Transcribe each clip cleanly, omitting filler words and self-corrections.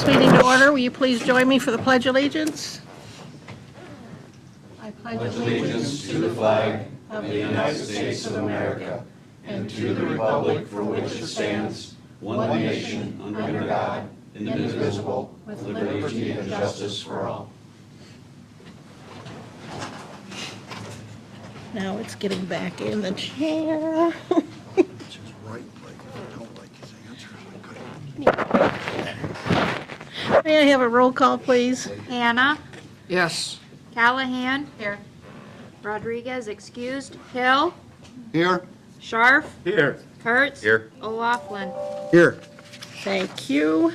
this meeting to order. Will you please join me for the Pledge of Allegiance? I pledge Allegiance to the flag of the United States of America and to the republic for which it stands, one nation, under God, indivisible, with liberty and justice for all. Now it's getting back in the chair. It's his right, like, if I don't like his answers, I could. May I have a roll call, please? Hannah. Yes. Callahan. Here. Rodriguez excused. Hill. Here. Scharf. Here. Kurtz. Here. O'Laughlin. Here. Thank you.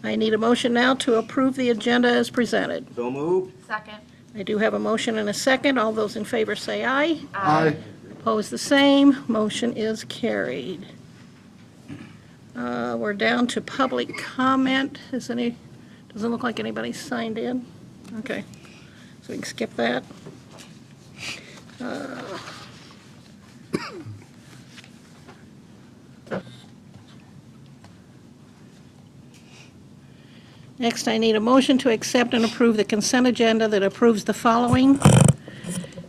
I need a motion now to approve the agenda as presented. So moved. Second. I do have a motion and a second. All those in favor say aye. Aye. Opposed, the same. Motion is carried. We're down to public comment. Doesn't look like anybody signed in. Okay, so we can skip that. Next, I need a motion to accept and approve the consent agenda that approves the following: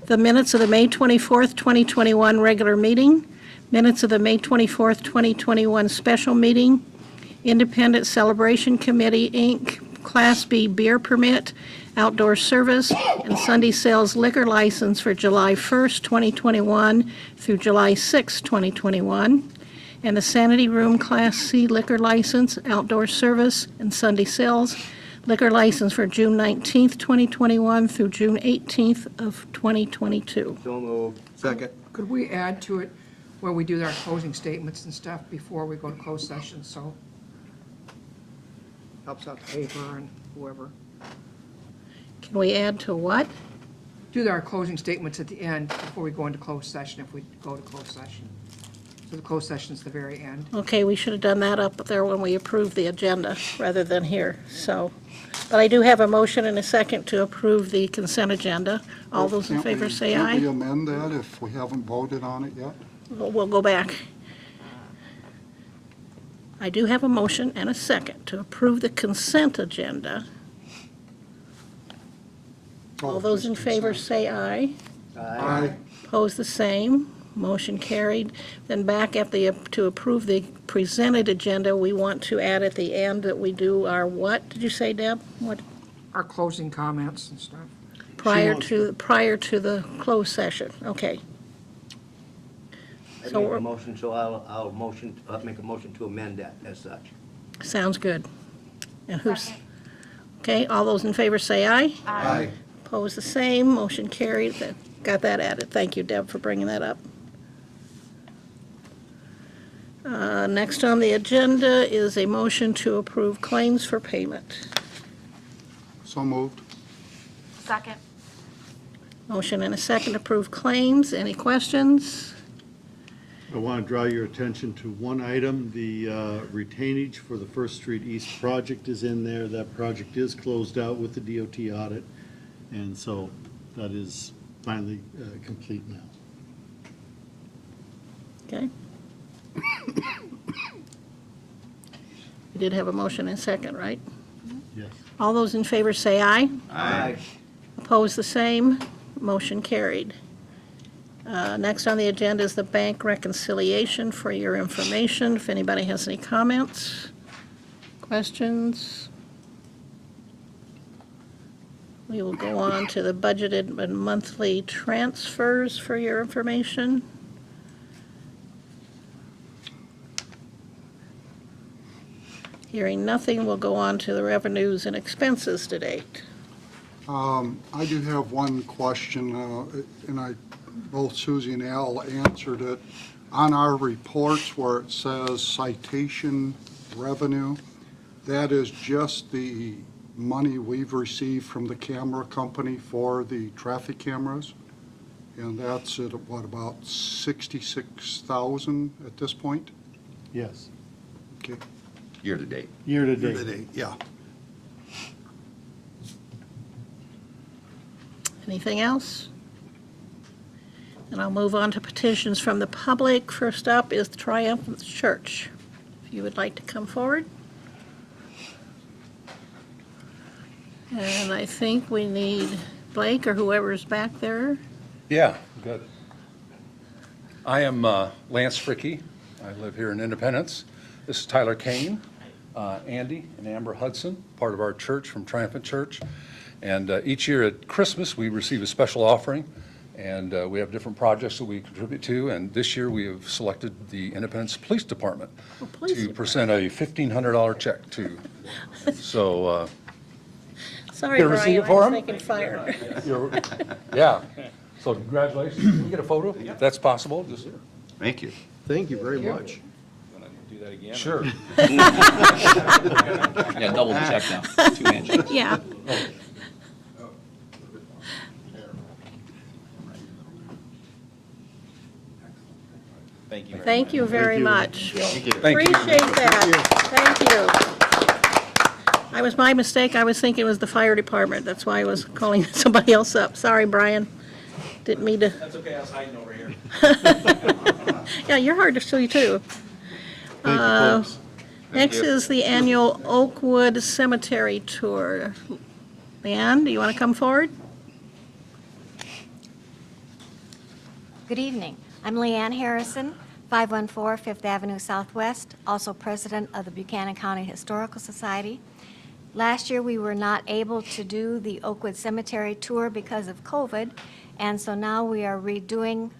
the minutes of the May 24th, 2021 regular meeting, minutes of the May 24th, 2021 special meeting, Independent Celebration Committee, Inc., Class B beer permit, outdoor service, and Sunday sales liquor license for July 1st, 2021 through July 6th, 2021, and the Sanity Room Class C liquor license, outdoor service, and Sunday sales liquor license for June 19th, 2021 through June 18th of 2022. So moved. Second. Could we add to it where we do our closing statements and stuff before we go to closed session, so helps out the paper and whoever. Can we add to what? Do our closing statements at the end before we go into closed session if we go to closed session. So the closed session's the very end. Okay, we should have done that up there when we approved the agenda rather than here, so. But I do have a motion and a second to approve the consent agenda. All those in favor say Can't we aye. amend that if we haven't voted on it yet? We'll go back. I do have a motion and a second to approve the consent agenda. All those in favor say aye. Aye. Opposed, the same. Motion carried. Then back at to approve the presented agenda, we want to add at the end that we do our what? Did you say, Deb? What? Our closing comments and stuff. Prior to the closed session. Okay. I So make we're- a motion, so I'll make a motion to amend that as such. Sounds good. And who's? Okay, all those in favor say aye. Aye. Opposed, the same. Motion carried. Got that added. Thank you, Deb, for bringing that up. Next on the agenda is a motion to approve claims for payment. So moved. Second. Motion and a second to approve claims. Any questions? I want to draw your attention to one item. The retainage for the First Street East project is in there. That project is closed out with the DOT audit, and so that is finally complete now. Okay. We did have a motion and a second, right? Yes. All those in favor say aye. Aye. Opposed, the same. Motion carried. Next on the agenda is the bank reconciliation for your information. If anybody has any comments, questions, we will go on to the budgeted and monthly transfers for your information. Hearing nothing, we'll go on to the revenues and expenses to date. I do have one question, and both Susie and Al answered it. On our reports where it says citation revenue, that is just the money we've received from the camera company for the traffic cameras. And that's at, what, about 66,000 at this point? Yes. Okay. Year to date. Year to date. Yeah. Anything else? And I'll move on to petitions from the public. First up is the Triumphant Church. If you would like to come forward. And I think we need Blake or whoever's back there. Yeah, good. I am Lance Fricky. I live here in Independence. This is Tyler Kane, Andy and Amber Hudson, part of our church from Triumphant Church. And each year at Christmas, we receive a special offering, and we have different projects that we contribute to. And this year, we have selected the Independence Police Department to present a $1,500 check to. So, Sorry, You ever see Brian, it for I was him? thinking fire. yeah. So congratulations. Can we get a photo? If that's possible, just. Thank you. Thank you very much. Do that again? Sure. Yeah, double check now, 2 handshakes. Yeah. Thank you. Thank you very much. Thank you. Appreciate that. Thank you. It was my mistake. I was thinking it was the fire department. That's why I was calling somebody else up. Sorry, Brian. Didn't mean to. That's okay, I was hiding over here. Yeah, you're hard to see, too. Thank you, folks. Next is the annual Oakwood Cemetery Tour. Leanne, do you want to come forward? Good evening. I'm Leanne Harrison, 514 Fifth Avenue Southwest, also president of the Buchanan County Historical Society. Last year, we were not able to do the Oakwood Cemetery Tour because of COVID, and so now we are redoing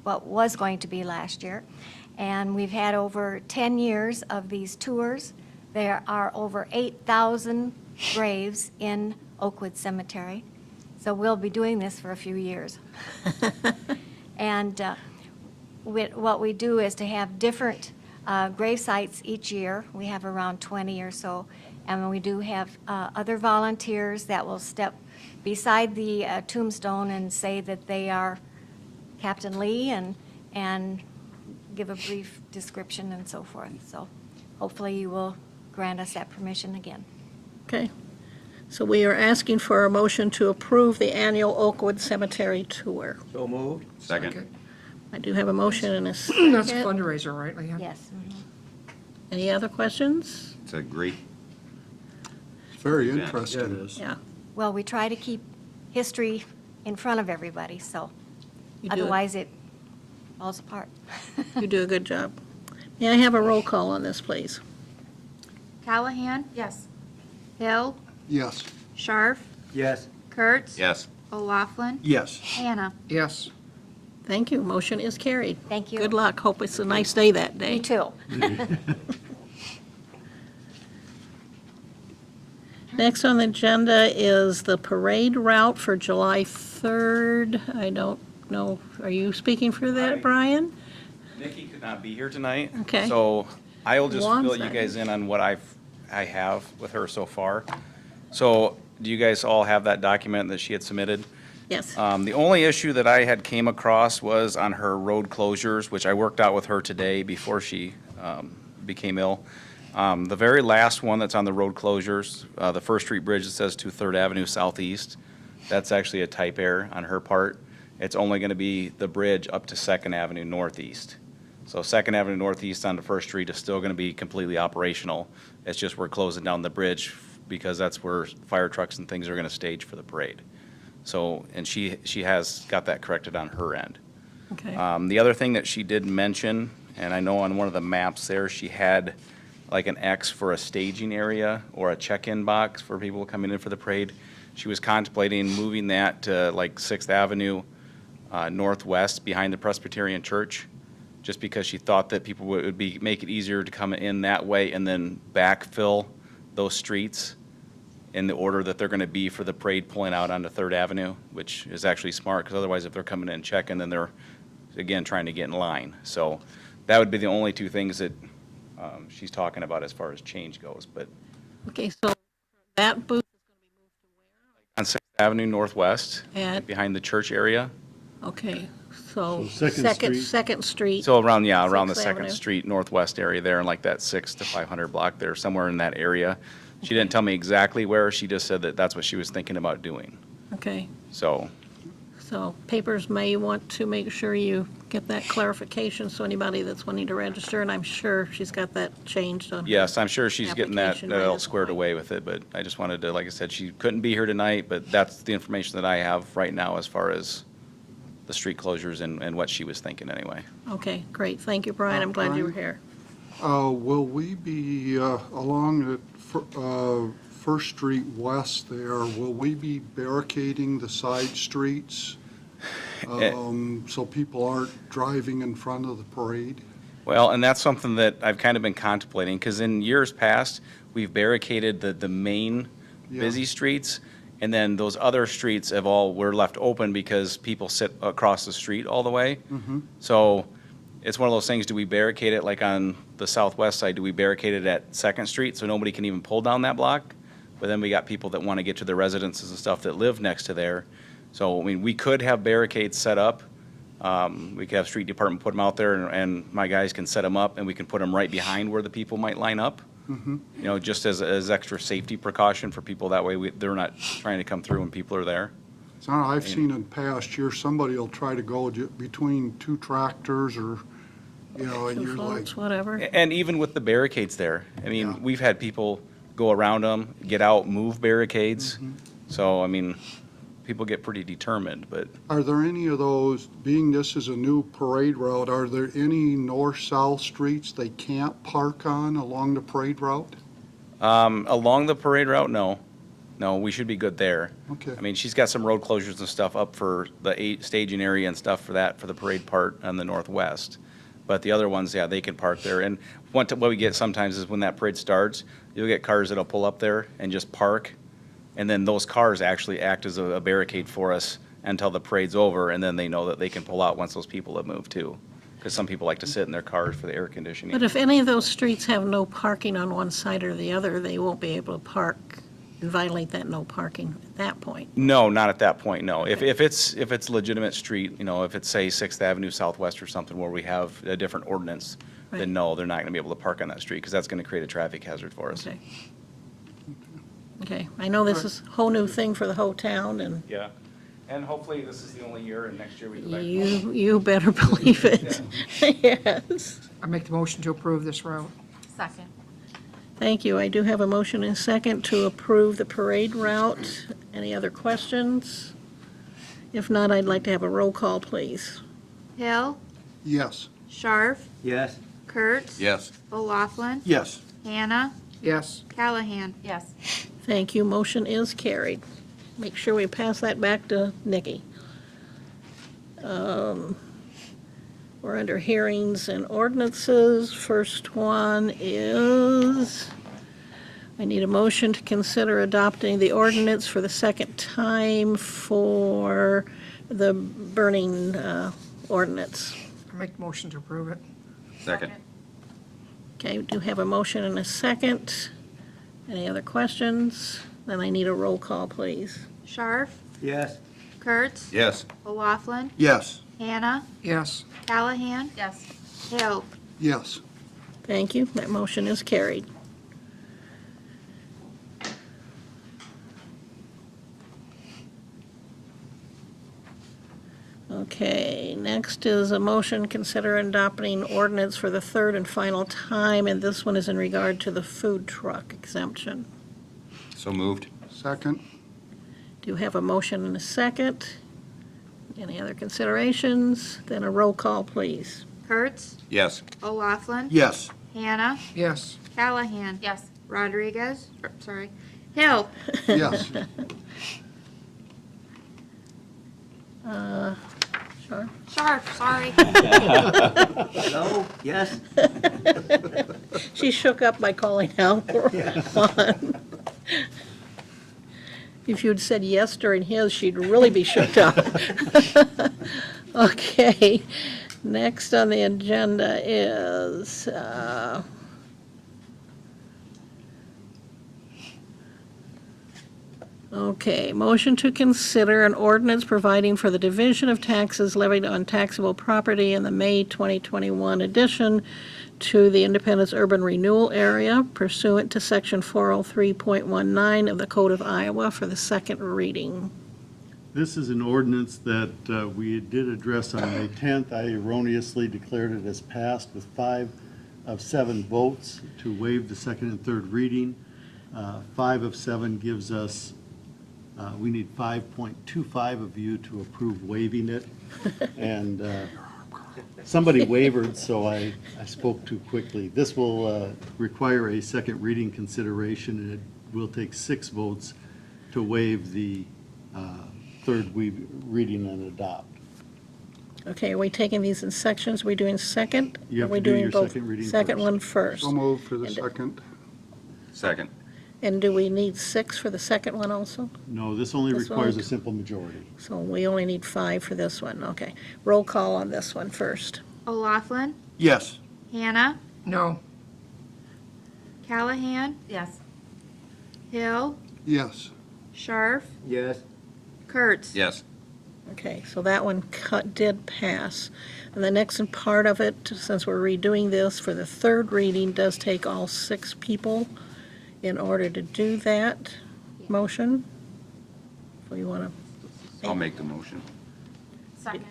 what was going to be last year. And we've had over 10 years of these tours. There are over 8,000 graves in Oakwood Cemetery, so we'll be doing this for a few years. And what we do is to have different grave sites each year. We have around 20 or so, and we do have other volunteers that will step beside the tombstone and say that they are Captain Lee and give a brief description and so forth. So hopefully you will grant us that permission again. Okay. So we are asking for a motion to approve the annual Oakwood Cemetery Tour. So moved. Second. I do have a motion and a second. That's a fundraiser, right, Leanne? Yes. Any other questions? It's a great, It's very Yeah, interesting. Yeah, it is. Yeah. Well, we try to keep history in front of everybody, so You do it. otherwise it falls apart. You do a good job. May I have a roll call on this, please? Callahan? Yes. Hill? Yes. Scharf? Yes. Kurtz? yes. O'Laughlin? Yes. Hannah? Yes. Thank you. Motion is carried. Thank you. Good luck. Hope it's a nice day that day. You too. Next on the agenda is the parade route for July 3rd. I don't know, are you speaking for that, Brian? Nikki could not be here tonight. Okay. So I will just One fill you second. guys in on what I have with her so far. So do you guys all have that document that she had submitted? Yes. The only issue that I had came across was on her road closures, which I worked out with her today before she became ill. The very last one that's on the road closures, the First Street Bridge that says to 3rd Avenue Southeast, that's actually a type error on her part. It's only going to be the bridge up to 2nd Avenue Northeast. So 2nd Avenue Northeast onto First Street is still going to be completely operational. It's just we're closing down the bridge because that's where fire trucks and things are going to stage for the parade. So, and she has got that corrected on her end. Okay. The other thing that she did mention, and I know on one of the maps there, she had like an X for a staging area or a check-in box for people coming in for the parade. She was contemplating moving that to like 6th Avenue Northwest behind the Presbyterian Church, just because she thought that people would make it easier to come in that way and then backfill those streets in the order that they're going to be for the parade pulling out onto 3rd Avenue, which is actually smart, because otherwise if they're coming in checking, then they're, again, trying to get in line. So that would be the only two things that she's talking about as far as change goes. But Okay, so that booth on 6th Avenue Northwest, At- behind the church area, okay, so So Second Street. Second Street. so around the 6th 2nd Avenue. Street Northwest area there, in like that 6 to 500 block there, somewhere in that area. She didn't tell me exactly where, she just said that that's what she was thinking about doing. Okay, So So papers may want to make sure you get that clarification, so anybody that's wanting to register, and I'm sure she's got that changed on. Yes, I'm sure she's getting that Application by all this squared point. away with it, but I just wanted to, like I said, she couldn't be here tonight, but that's the information that I have right now as far as the street closures and what she was thinking anyway. Okay, great. Thank you, Brian. I'm glad you were here. Will we be along at First Street West there, will we be barricading the side streets so people aren't driving in front of the parade? Well, and that's something that I've kind of been contemplating, because in years past, we've barricaded the main busy streets, and then those other streets were left open because people sit across the street all the way. So it's one of those things, do we barricade it, like on the southwest side, do we barricade it at Second Street so nobody can even pull down that block? But then we got people that want to get to their residences and stuff that live next to there. So, I mean, we could have barricades set up. We could have street department put them out there, and my guys can set them up, and we can put them right behind where the people might line up. You know, just as extra safety precaution for people. That way, they're not trying to come through when people are there. So I've seen in past years, somebody will try to go between two tractors or, and Two you're like, floats, whatever. And even with the barricades there, I mean, Yeah. we've had people go around them, get out, move barricades. So, I mean, people get pretty determined, but are there any of those, being this is a new parade route, are there any north-south streets they can't park on along the parade route? along the parade route, no. No, we should be good there. Okay. I mean, she's got some road closures and stuff up for the staging area and stuff for the parade part on the northwest. But the other ones, yeah, they can park there. And what we get sometimes is when that parade starts, you'll get cars that'll pull up there and just park. And then those cars actually act as a barricade for us until the parade's over, and then they know that they can pull out once those people have moved too. Because some people like to sit in their cars for the air conditioning. But if any of those streets have no parking on one side or the other, they won't be able to park and violate that no parking at that point. No, not at that point, no. If it's legitimate street, if it's, say, 6th Avenue Southwest or something where we have a different ordinance, Right. then no, they're not going to be able to park on that street because that's going to create a traffic hazard for us. Okay. Okay, I know this is a whole new thing for the whole town, and Yeah, and hopefully this is the only year, and next year we go back. you better believe it. Yes. I make the motion to approve this route. Second. Thank you. I do have a motion and a second to approve the parade route. Any other questions? If not, I'd like to have a roll call, please. Hill, Yes. Scharf, Yes. Kurtz. Yes. O'Laughlin, Yes. Hannah, Yes. Callahan. Yes. Thank you. Motion is carried. Make sure we pass that back to Nikki. We're under hearings and ordinances. First one is, I need a motion to consider adopting the ordinance for the second time for the burning ordinance. I make the motion to approve it. Second. Okay, we do have a motion and a second. Any other questions? Then I need a roll call, please. Scharf, Yes. Kurtz, Yes. O'Laughlin, Yes. Hannah, Yes. Callahan. Yes. Hill. Yes. Thank you. That motion is carried. Okay, next is a motion consider adopting ordinance for the third and final time, and this one is in regard to the food truck exemption. So moved. Second? Do you have a motion and a second? Any other considerations? Then a roll call, please. Kurtz, Yes. O'Laughlin, Yes. Hannah, Yes. Callahan. Yes. Rodriguez, Hill. Yes. Sure. Scharf, sorry. Hello? Yes? She shook up by calling out one. If you'd said yes during his, she'd really be shook up. Okay, next on the agenda is, okay, motion to consider an ordinance providing for the division of taxes levied on taxable property in the May 2021 addition to the Independence Urban Renewal Area pursuant to Section 403.19 of the Code of Iowa for the second reading. This is an ordinance that we did address on May 10th. I erroneously declared it as passed with 5 of 7 votes to waive the second and third reading. 5 of 7 gives us, we need 5.25 of you to approve waiving it. And somebody wavered, so I spoke too quickly. This will require a second reading consideration, and it will take 6 votes to waive the third reading and adopt. Okay, are we taking these in sections? Are we doing second? You have Are we to do doing your both? second reading Second first. one first. So moved for the second. Second. And do we need 6 for the second one also? No, this only This one requires a only- simple majority. So we only need 5 for this one, okay. Roll call on this one first. O'Laughlin, Yes. Hannah, No. Callahan, Yes. Hill, Yes. Scharf, Yes. Kurtz. Yes. Okay, so that one did pass. And the next part of it, since we're redoing this for the third reading, does take all 6 people in order to do that motion. So you want to, I'll make the motion. Second.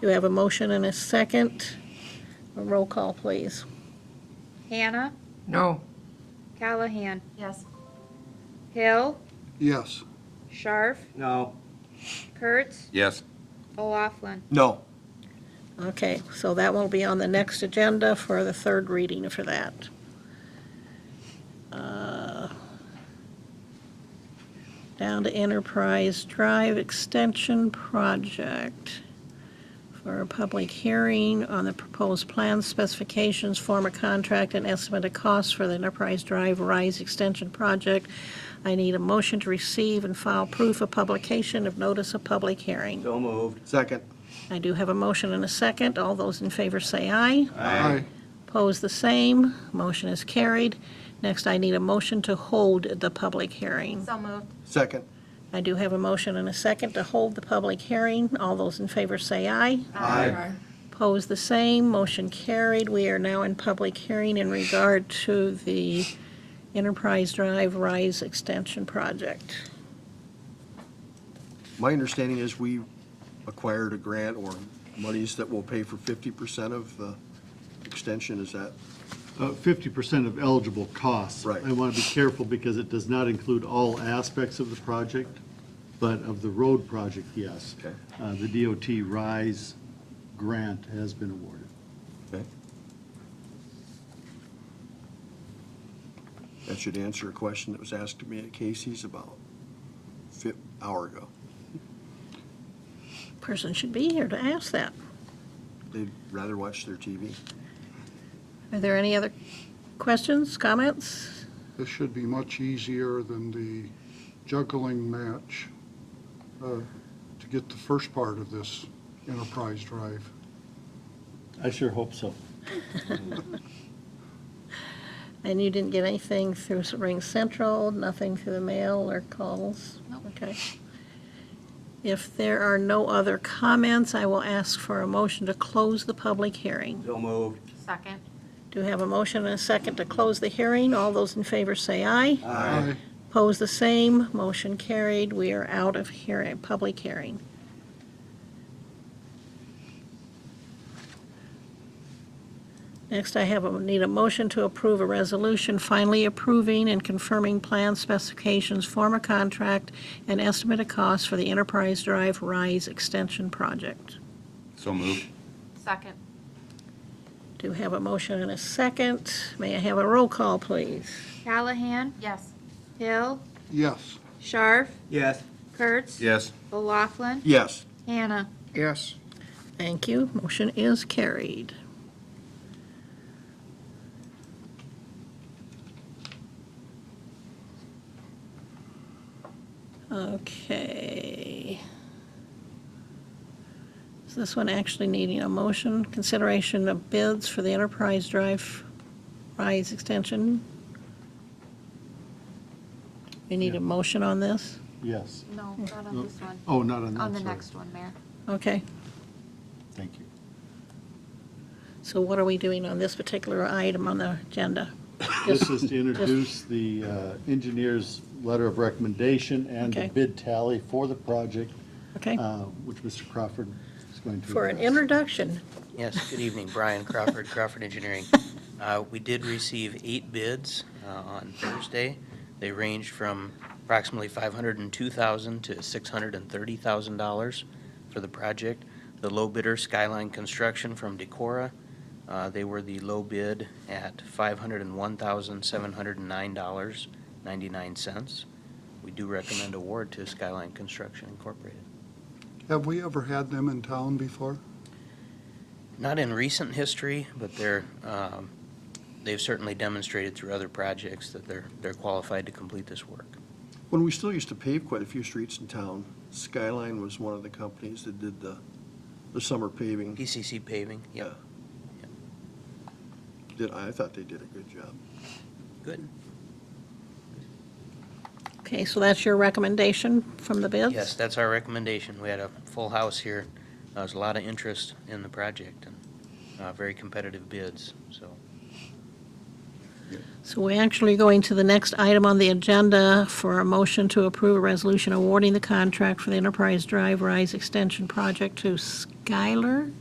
do you have a motion and a second? A roll call, please. Hannah, No. Callahan, Yes. Hill, Yes. Scharf, No. Kurtz, Yes. O'Laughlin. No. Okay, so that will be on the next agenda for the third reading for that. Down to Enterprise Drive Extension Project for a public hearing on the proposed plans, specifications, form of contract, and estimate of costs for the Enterprise Drive Rise Extension Project. I need a motion to receive and file proof of publication of notice of public hearing. So moved. Second. I do have a motion and a second. All those in favor say aye. Aye. Opposed, the same. Motion is carried. Next, I need a motion to hold the public hearing. So moved. Second. I do have a motion and a second to hold the public hearing. All those in favor say aye. Aye. Opposed, the same. Motion carried. We are now in public hearing in regard to the Enterprise Drive Rise Extension Project. My understanding is we acquired a grant or monies that will pay for 50% of the extension, is that? 50% of eligible costs. Right. I want to be careful because it does not include all aspects of the project, but of the road project, yes. Okay. The DOT RISE grant has been awarded. Okay. That should answer a question that was asked to me at Casey's about an hour ago. Person should be here to ask that. They'd rather watch their TV. Are there any other questions, comments? This should be much easier than the juggling match to get the first part of this Enterprise Drive. I sure hope so. And you didn't get anything through Ring Central, nothing through the mail or calls? Nope. Okay. If there are no other comments, I will ask for a motion to close the public hearing. So moved. Second. Do we have a motion and a second to close the hearing? All those in favor say aye. Aye. Opposed, the same. Motion carried. We are out of hearing, public hearing. Next, need a motion to approve a resolution finally approving and confirming plan specifications, form of contract, and estimate of costs for the Enterprise Drive Rise Extension Project. So moved. Second. Do have a motion and a second. May I have a roll call, please? Callahan, Yes. Hill, Yes. Scharf, Yes. Kurtz, Yes. O'Laughlin, Yes. Hannah. Yes. Thank you. Motion is carried. Okay. Is this one actually needing a motion? Consideration of bids for the Enterprise Drive Rise Extension? We need a motion on this? Yes. No, not on this one. Oh, not on that, On the sorry. next one, Mayor. Okay. Thank you. So what are we doing on this particular item on the agenda? This is to introduce the engineer's letter of recommendation and the Okay. bid tally for the project Okay, which Mr. Crawford is going to. for an address. introduction. Yes, good evening, Brian Crawford, Crawford Engineering. We did receive 8 bids on Thursday. They ranged from approximately $502,000 to $630,000 for the project. The low bidder, Skyline Construction from Decorah, they were the low bid at $501,709.99. We do recommend award to Skyline Construction Incorporated. Have we ever had them in town before? Not in recent history, but they've certainly demonstrated through other projects that they're qualified to complete this work. When we still used to pave quite a few streets in town, Skyline was one of the companies that did the summer paving. PCC paving, yep. I thought they did a good job. Good. Okay, so that's your recommendation from the bids? Yes, that's our recommendation. We had a full house here. There's a lot of interest in the project and very competitive bids, so. So we're actually going to the next item on the agenda for a motion to approve a resolution awarding the contract for the Enterprise Drive Rise Extension Project to Skyline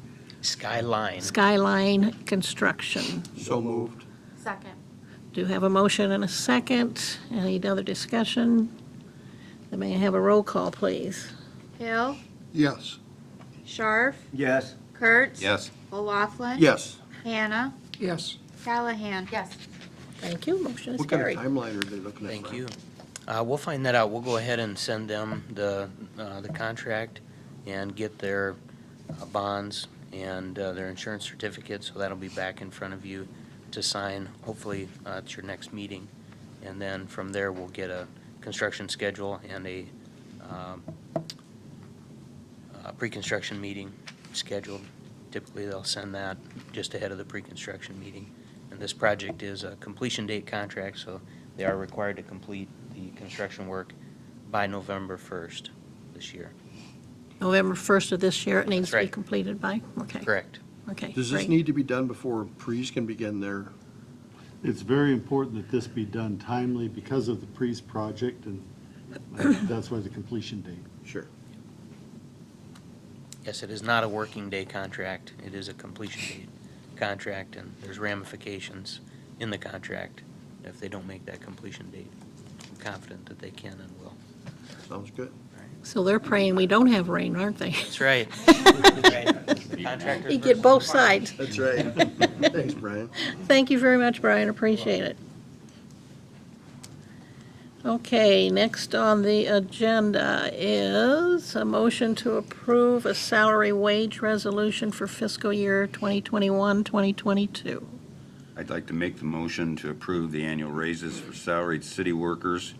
Construction. So moved. Second. Do have a motion and a second. Any other discussion? Then may I have a roll call, please? Hill. Yes. Scharf. Yes. Kurtz. Yes. O'Laughlin. Yes. Hannah. Yes. Callahan. Yes. Thank you. Motion is What kind carried. of timeline are they looking at? Thank Brian? you. We'll find that out. We'll go ahead and send them the contract and get their bonds and their insurance certificates, so that'll be back in front of you to sign, hopefully at your next meeting. And then from there, we'll get a construction schedule and a pre-construction meeting scheduled. Typically, they'll send that just ahead of the pre-construction meeting. And this project is a completion date contract, so they are required to complete the construction work by November 1st this year. November 1st of this year, it needs That's to be right. completed by? Okay. Correct. Okay, Does this great. need to be done before pre's can begin their? It's very important that this be done timely because of the Pre's project, and that's why the completion date. Sure. Yes, it is not a working day contract. It is a completion date contract, and there's ramifications in the contract if they don't make that completion date. I'm confident that they can and will. Sounds good. So they're praying we don't have rain, aren't they? That's right. The contractors You get both versus the farmers. sides. That's right. Thanks, Brian. Thank you very much, Brian, appreciate it. Okay, next on the agenda is a motion to approve a salary wage resolution for fiscal year 2021-2022. I'd like to make the motion to approve the annual raises for salaried city workers,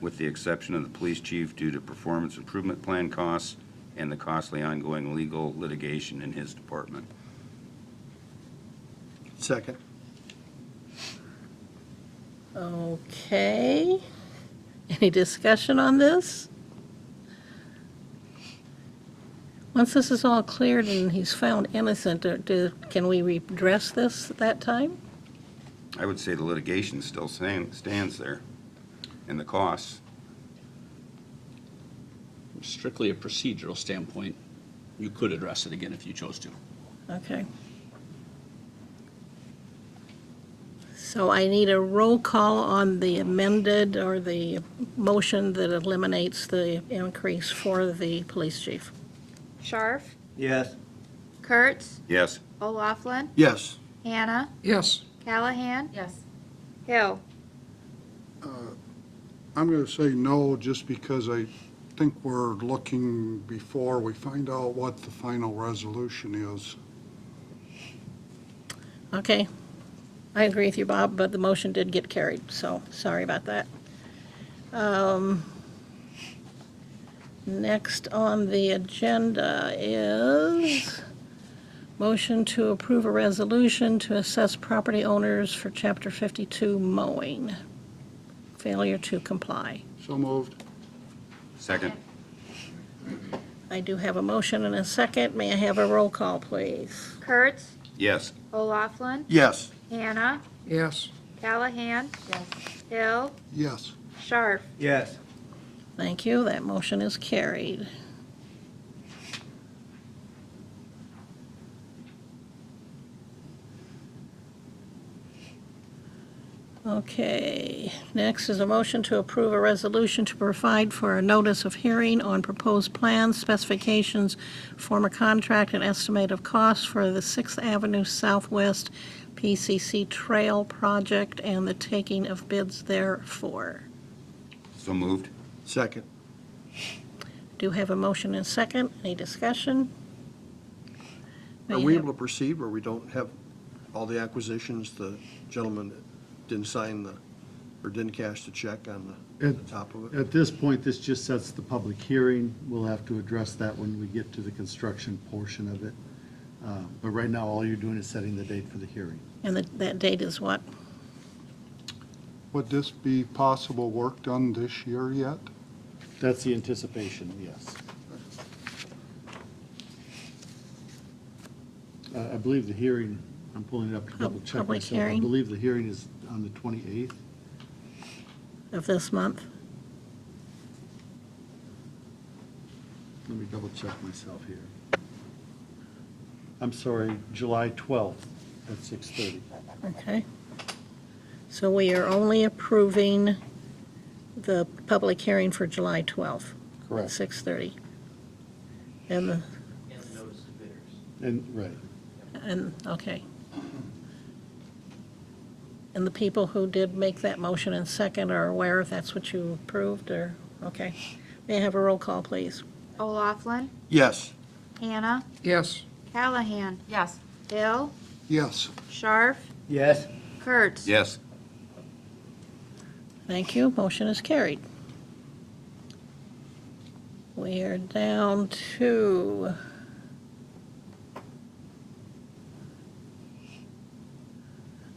with the exception of the police chief due to performance improvement plan costs and the costly ongoing legal litigation in his department. Second. Okay. Any discussion on this? Once this is all cleared and he's found innocent, can we redress this at that time? I would say the litigation still stands there, and the costs. Strictly a procedural standpoint, you could address it again if you chose to. Okay. So I need a roll call on the amended or the motion that eliminates the increase for the police chief. Scharf. Yes. Kurtz. Yes. O'Laughlin. Yes. Hannah. Yes. Callahan. Yes. Hill. I'm going to say no, just because I think we're looking before we find out what the final resolution is. Okay. I agree with you, Bob, but the motion did get carried, so sorry about that. Next on the agenda is motion to approve a resolution to assess property owners for Chapter 52 mowing. Failure to comply. So moved. Second. I do have a motion and a second. May I have a roll call, please? Kurtz. Yes. O'Laughlin. Yes. Hannah. Yes. Callahan. Yes. Hill. Yes. Scharf. Yes. Thank you. That motion is carried. Okay, next is a motion to approve a resolution to provide for a notice of hearing on proposed plans, specifications, form a contract, and estimate of costs for the 6th Avenue Southwest PCC Trail Project and the taking of bids therefor. So moved. Second. Do have a motion and second. Any discussion? May Are I we have- able to proceed where we don't have all the acquisitions? The gentleman didn't sign or didn't cash the check on the top of it? At this point, this just sets the public hearing. We'll have to address that when we get to the construction portion of it. But right now, all you're doing is setting the date for the hearing. And that date is what? Would this be possible work done this year yet? That's the anticipation, yes. I believe the hearing, I'm pulling it up to double check Public myself. I hearing. believe the hearing is on the 28th. Of this month? Let me double check myself here. I'm sorry, July 12th at 6:30. Okay. So we are only approving the public hearing for July 12th. Correct. At 6:30. And the, And, right. okay. And the people who did make that motion and second are aware if that's what you approved, or, okay. May I have a roll call, please? O'Laughlin, Yes. Hannah, Yes. Callahan. Yes. Hill, Yes. Scharf, Yes. Kurtz. Yes. Thank you. Motion is carried. We are down to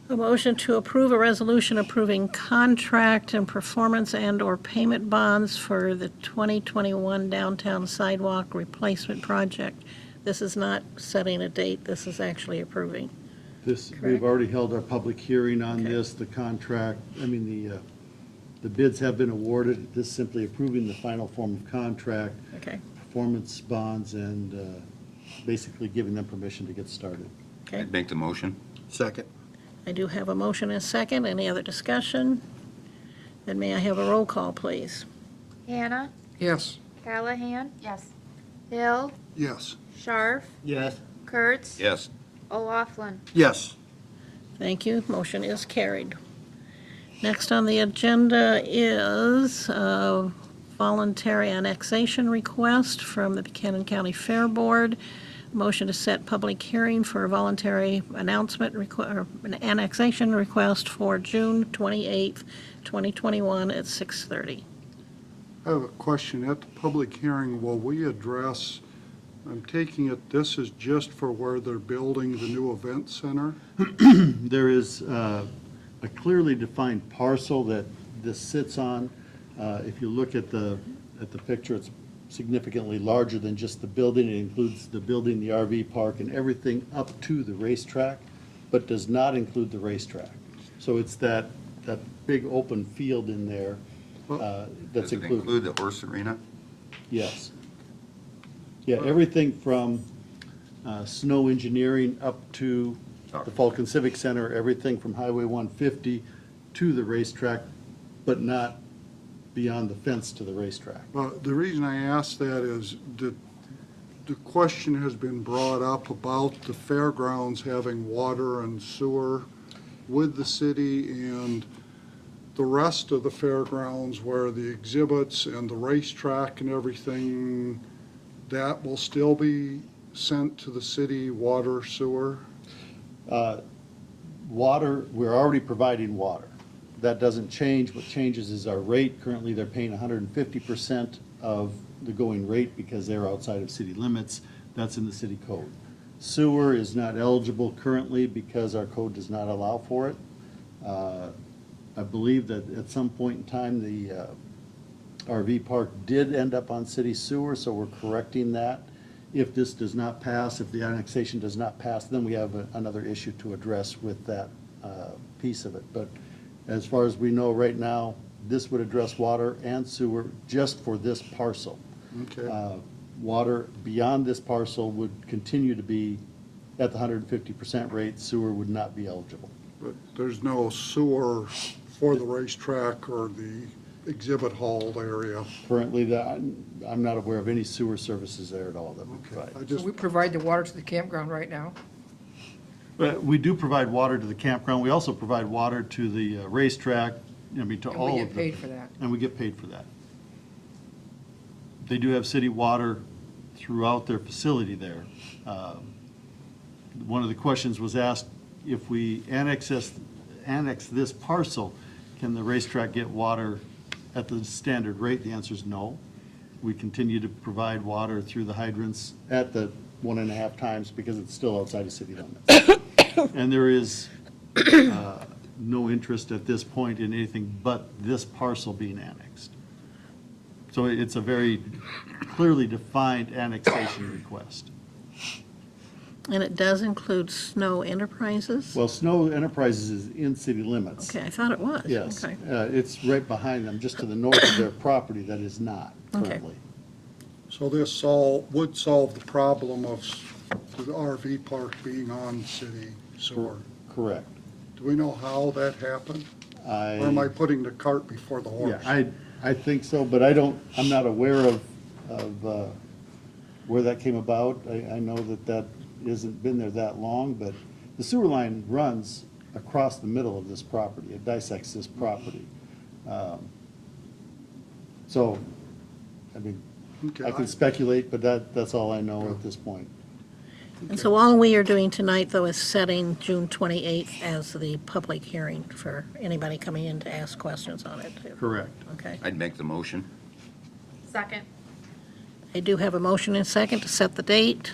a motion to approve a resolution approving contract and performance and/or payment bonds for the 2021 downtown sidewalk replacement project. This is not setting a date. This is actually approving. This, Correct. we've already held our public hearing on Okay. this, the contract, the bids have been awarded. This is simply approving the final form of contract, Okay, performance bonds, and basically giving them permission to get started. okay. I'd make the motion. Second. I do have a motion and a second. Any other discussion? Then may I have a roll call, please? Hannah, Yes. Callahan. Yes. Hill, Yes. Scharf, Yes. Kurtz. Yes. O'Laughlin. Yes. Thank you. Motion is carried. Next on the agenda is a voluntary annexation request from the Buchanan County Fair Board. Motion to set public hearing for a voluntary or an annexation request for June 28th, 2021 at 6:30. I have a question. At the public hearing, will we address, I'm taking it this is just for where they're building the new event center? There is a clearly defined parcel that this sits on. If you look at the picture, it's significantly larger than just the building. It includes the building, the RV park, and everything up to the racetrack, but does not include the racetrack. So it's that big open field in there that's Does it included. include the horse arena? Yes. Yeah, everything from snow engineering up to the Falcon Civic Center, everything from Highway 150 to the racetrack, but not beyond the fence to the racetrack. Well, the reason I ask that is that the question has been brought up about the fairgrounds having water and sewer with the city, and the rest of the fairgrounds where the exhibits and the racetrack and everything, that will still be sent to the city, water, sewer? Water, we're already providing water. That doesn't change. What changes is our rate. Currently, they're paying 150% of the going rate because they're outside of city limits. That's in the city code. Sewer is not eligible currently because our code does not allow for it. I believe that at some point in time, the RV park did end up on city sewer, so we're correcting that. If this does not pass, if the annexation does not pass, then we have another issue to address with that piece of it. But as far as we know right now, this would address water and sewer just for this parcel. Okay. Water beyond this parcel would continue to be at the 150% rate. Sewer would not be eligible. But there's no sewer for the racetrack or the exhibit hall area. Currently, I'm not aware of any sewer services there at all that we I provide. just, We provide the water to the campground right now. But we do provide water to the campground. We also provide water to the racetrack, I mean, to And all we of get the. paid for that. And we get paid for that. They do have city water throughout their facility there. One of the questions was asked, if we annex this parcel, can the racetrack get water at the standard rate? The answer is no. We continue to provide water through the hydrants at the 1.5 times because it's still outside of city limits. And there is no interest at this point in anything but this parcel being annexed. So it's a very clearly defined annexation request. And it does include Snow Enterprises? Well, Snow Enterprises is in city limits. Okay, I thought it was. Yes. Okay. It's right behind them, just to the north of their property that is not Okay. currently. so this would solve the problem of the RV park being on city sewer. Correct. Do we know how that happened? Or am I putting the cart before the horse? Yeah, I think so, but I'm not aware of where that came about. I know that hasn't been there that long, but the sewer line runs across the middle of this property. It dissects this property. So, I mean, Okay, I can speculate, but that's all I know at this point. And so all we are doing tonight, though, is setting June 28th as the public hearing for anybody coming in to ask questions on it. Correct. Okay. I'd make the motion. Second. I do have a motion and a second to set the date.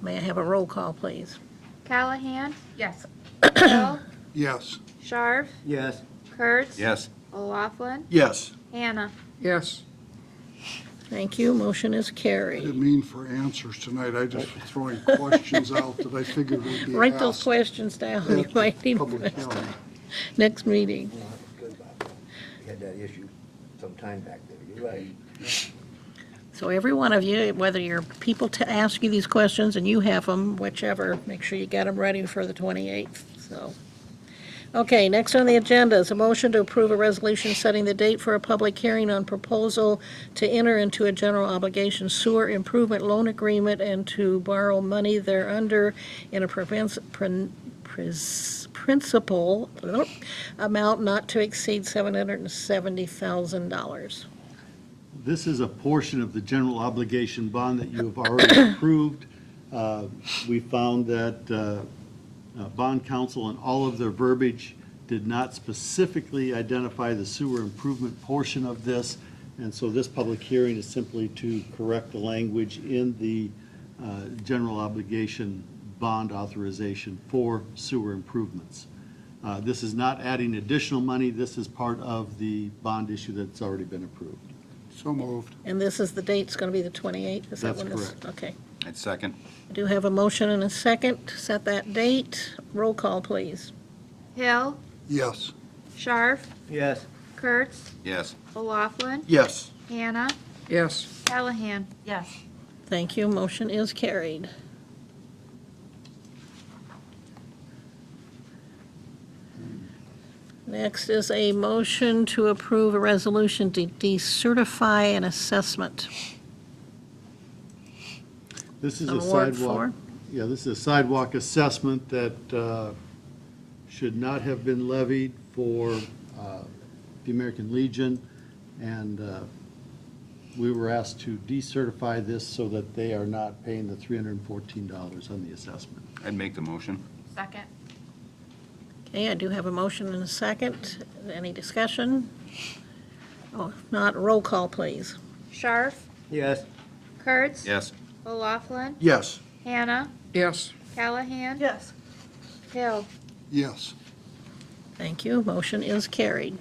May I have a roll call, please? Callahan? Yes. Hill? Yes. Sharf? Yes. Kurtz? Yes. O'Laughlin? Yes. Hannah? Yes. Thank you. Motion is I carried. didn't mean for answers tonight. I just was throwing questions out that I figured would be Write those asked questions down. at You the might need public them hearing. next meeting. We had that issue some time back there, you're right. So every one of you, whether you're people to ask you these questions and you have them, whichever, make sure you get them ready for the 28th, so. Okay, next on the agenda is a motion to approve a resolution setting the date for a public hearing on proposal to enter into a general obligation sewer improvement loan agreement and to borrow money thereunder in a principal amount not to exceed $770,000. This is a portion of the general obligation bond that you have already approved. We found that bond counsel and all of their verbiage did not specifically identify the sewer improvement portion of this, and so this public hearing is simply to correct the language in the general obligation bond authorization for sewer improvements. This is not adding additional money. This is part of the bond issue that's already been approved. So moved. And this is the date's going to be the 28th? Is that That's when this? correct. Okay. I'd second. I do have a motion and a second to set that date. Roll call, please. Hill? Yes. Sharf? Yes. Kurtz? Yes. O'Laughlin? Yes. Hannah? Yes. Callahan? Yes. Thank you. Motion is carried. Next is a motion to approve a resolution to decertify an assessment. This is On a Ward sidewalk. 4? Yeah, this is a sidewalk assessment that should not have been levied for the American Legion, and we were asked to decertify this so that they are not paying the $314 on the assessment. I'd make the motion. Second. Okay, I do have a motion and a second. Any discussion? Oh, if not, roll call, please. Sharf? Yes. Kurtz? Yes. O'Laughlin? Yes. Hannah? Yes. Callahan? Yes. Hill? Yes. Thank you. Motion is carried.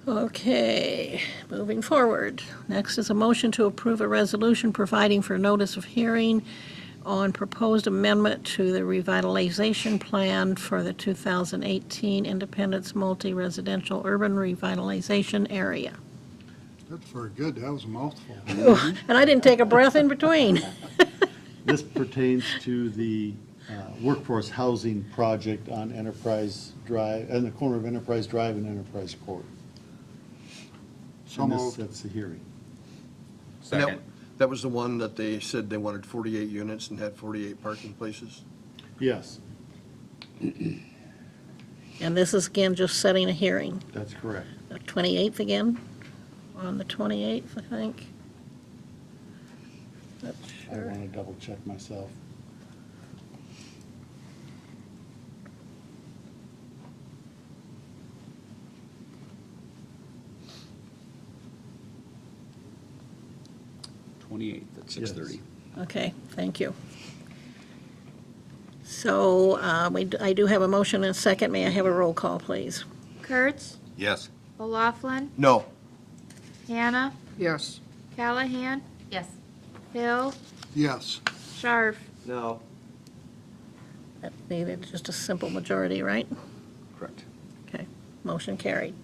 Okay, moving forward. Next is a motion to approve a resolution providing for notice of hearing on proposed amendment to the revitalization plan for the 2018 Independence Multi-Residential Urban Revitalization Area. That's very good. That was a mouthful. And I didn't take a breath in between. This pertains to the workforce housing project on Enterprise Drive, on the corner of Enterprise Drive and Enterprise Court. So And this moved. sets the hearing. And that was the one that they said they wanted 48 units and had 48 parking places? Yes, And this is, again, just setting a hearing. that's correct. The 28th again, on the 28th, I think. Not I sure. want to double check myself. Twenty-eighth at 6:30. Okay, thank you. So I do have a motion and a second. May I have a roll call, please? Kurtz, Yes. O'Laughlin, No. Hannah, Yes. Callahan, Yes. Hill, Yes. Scharf. No. That needed just a simple majority, right? Correct. Okay, motion carried.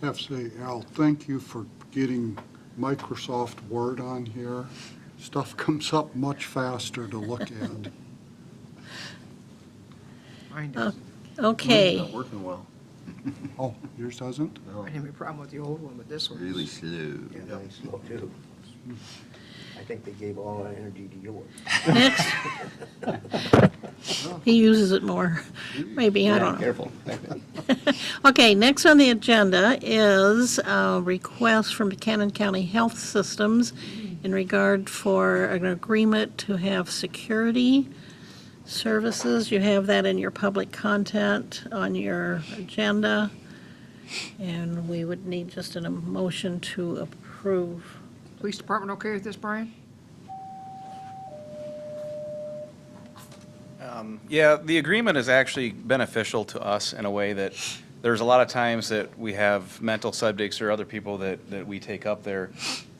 I have to say, Al, thank you for getting Microsoft Word on here. Stuff comes up much faster to look at. Mine does. Okay, Not working well. Oh, yours doesn't? I didn't have a problem with the old one, but this one. Really slow. Yeah, mine's slow too. I think they gave all our energy to yours. next. He uses it more, maybe, I don't know. Careful. Okay, next on the agenda is a request from Buchanan County Health Systems in regard for an agreement to have security services. You have that in your public content on your agenda, and we would need just a motion to approve. Police department okay with this, Brian? Yeah, the agreement is actually beneficial to us in a way that there's a lot of times that we have mental subjects or other people that we take up there,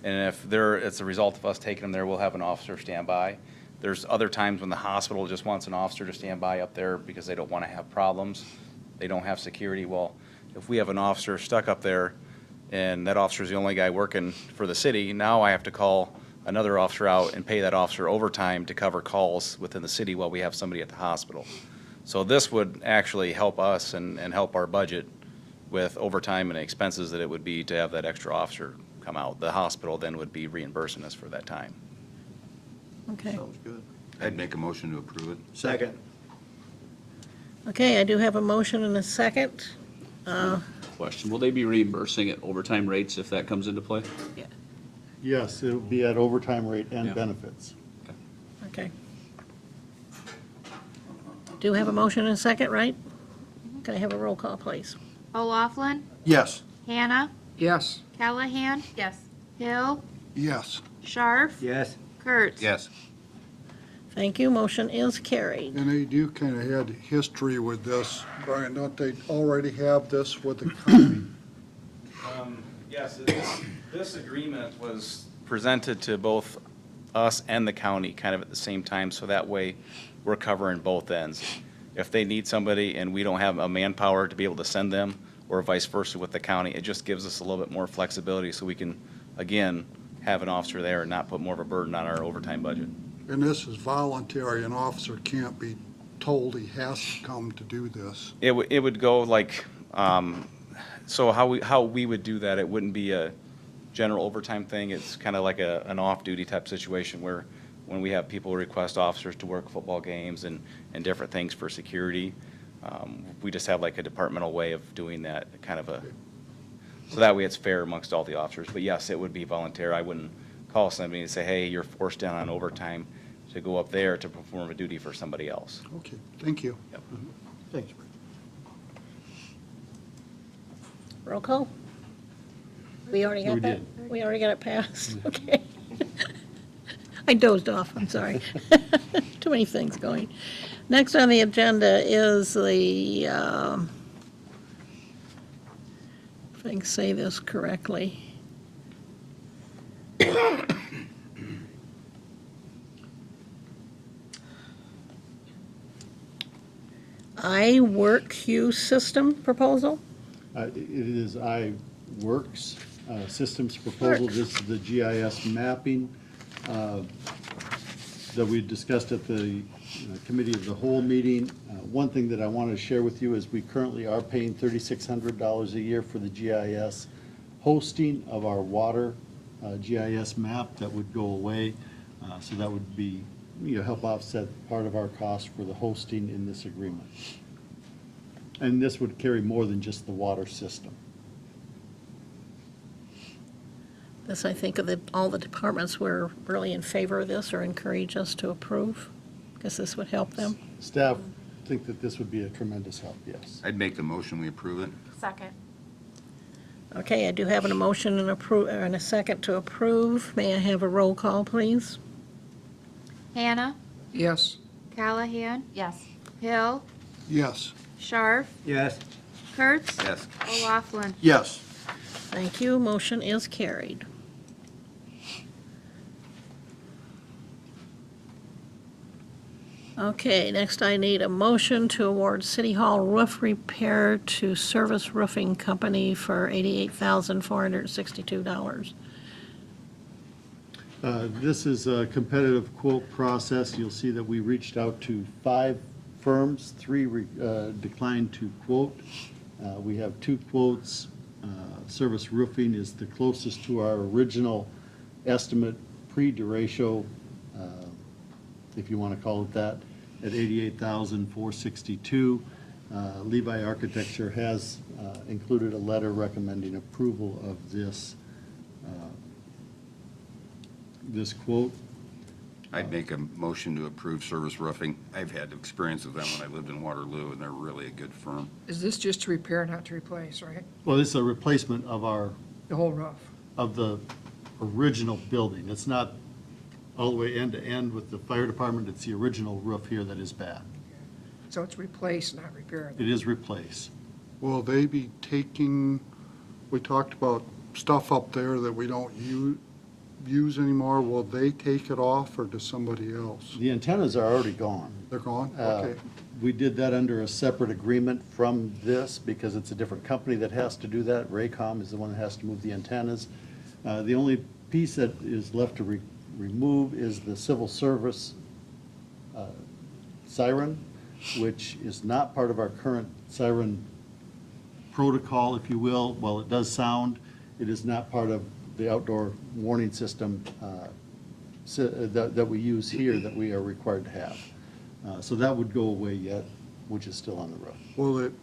and if it's a result of us taking them there, we'll have an officer stand by. There's other times when the hospital just wants an officer to stand by up there because they don't want to have problems. They don't have security. Well, if we have an officer stuck up there and that officer's the only guy working for the city, now I have to call another officer out and pay that officer overtime to cover calls within the city while we have somebody at the hospital. So this would actually help us and help our budget with overtime and expenses that it would be to have that extra officer come out. The hospital then would be reimbursing us for that time. Okay, Sounds good. I'd make a motion to approve it. Second. okay, I do have a motion and a second. Question, will they be reimbursing at overtime rates if that comes into play? Yes, it'll be at overtime rate and Yeah. benefits. Okay. Do have a motion and a second, right? Can I have a roll call, please? O'Laughlin, Yes. Hannah, Yes. Callahan, Yes. Hill, Yes. Scharf, Yes. Kurtz. Yes. Thank you, motion is carried. And they do kind of had history with this, Brian, don't they already have this with the county? Yes, this agreement was presented to both us and the county kind of at the same time, so that way we're covering both ends. If they need somebody and we don't have a manpower to be able to send them, or vice versa with the county, it just gives us a little bit more flexibility so we can, again, have an officer there and not put more of a burden on our overtime budget. And this is voluntary, an officer can't be told he has to come to do this. It would go like, so how we would do that, it wouldn't be a general overtime thing. It's kind of like an off-duty type situation where when we have people request officers to work football games and different things for security, we just have like a departmental way of doing that, so that way it's fair amongst all the officers. But yes, it would be voluntary. I wouldn't call somebody and say, hey, you're forced down on overtime to go up there to perform a duty for somebody else. Okay, thank you. Thanks. Roll call? We already got We that? did. We already got it passed, okay. I dozed off, I'm sorry. Too many things going. Next on the agenda is the, if I can say this correctly. iWork Queue System proposal. It is iWorks Systems proposal. This is the GIS mapping that we discussed at the Committee of the Whole meeting. One thing that I want to share with you is we currently are paying $3,600 a year for the GIS hosting of our water GIS map. That would go away. So that would be, help offset part of our cost for the hosting in this agreement. And this would carry more than just the water system. This, I think, all the departments were really in favor of this or encourage us to approve, because this would help them. Staff think that this would be a tremendous help, yes. I'd make the motion, we approve it. Second. Okay, I do have an motion and a second to approve. May I have a roll call, please? Hannah, Yes. Callahan, Yes. Hill, Yes. Scharf, Yes. Kurtz, Yes. O'Laughlin. Yes. Thank you. Motion is carried. Okay, next I need a motion to award City Hall roof repair to Service Roofing Company for $88,462. This is a competitive quote process. You'll see that we reached out to 5 firms, 3 declined to quote. We have 2 quotes. Service Roofing is the closest to our original estimate, pre-derecho, if you want to call it that, at $88,462. Levi Architecture has included a letter recommending approval of this quote. I'd make a motion to approve Service Roofing. I've had experience with them when I lived in Waterloo, and they're really a good firm. Is this just to repair, not to replace, right? Well, this is a replacement of The whole roof? of the original building. It's not all the way end to end with the fire department. It's the original roof here that is bad. So it's replace, not repair. It is replace. Will they be taking, we talked about stuff up there that we don't use anymore. Will they take it off, or does somebody else? The antennas are already gone. They're gone? Uh, Okay. We did that under a separate agreement from this because it's a different company that has to do that. Raycom is the one that has to move the antennas. The only piece that is left to remove is the civil service siren, which is not part of our current siren protocol, if you will. While it does sound, it is not part of the outdoor warning system that we use here that we are required to have. So that would go away yet, which is still on the roof. Will it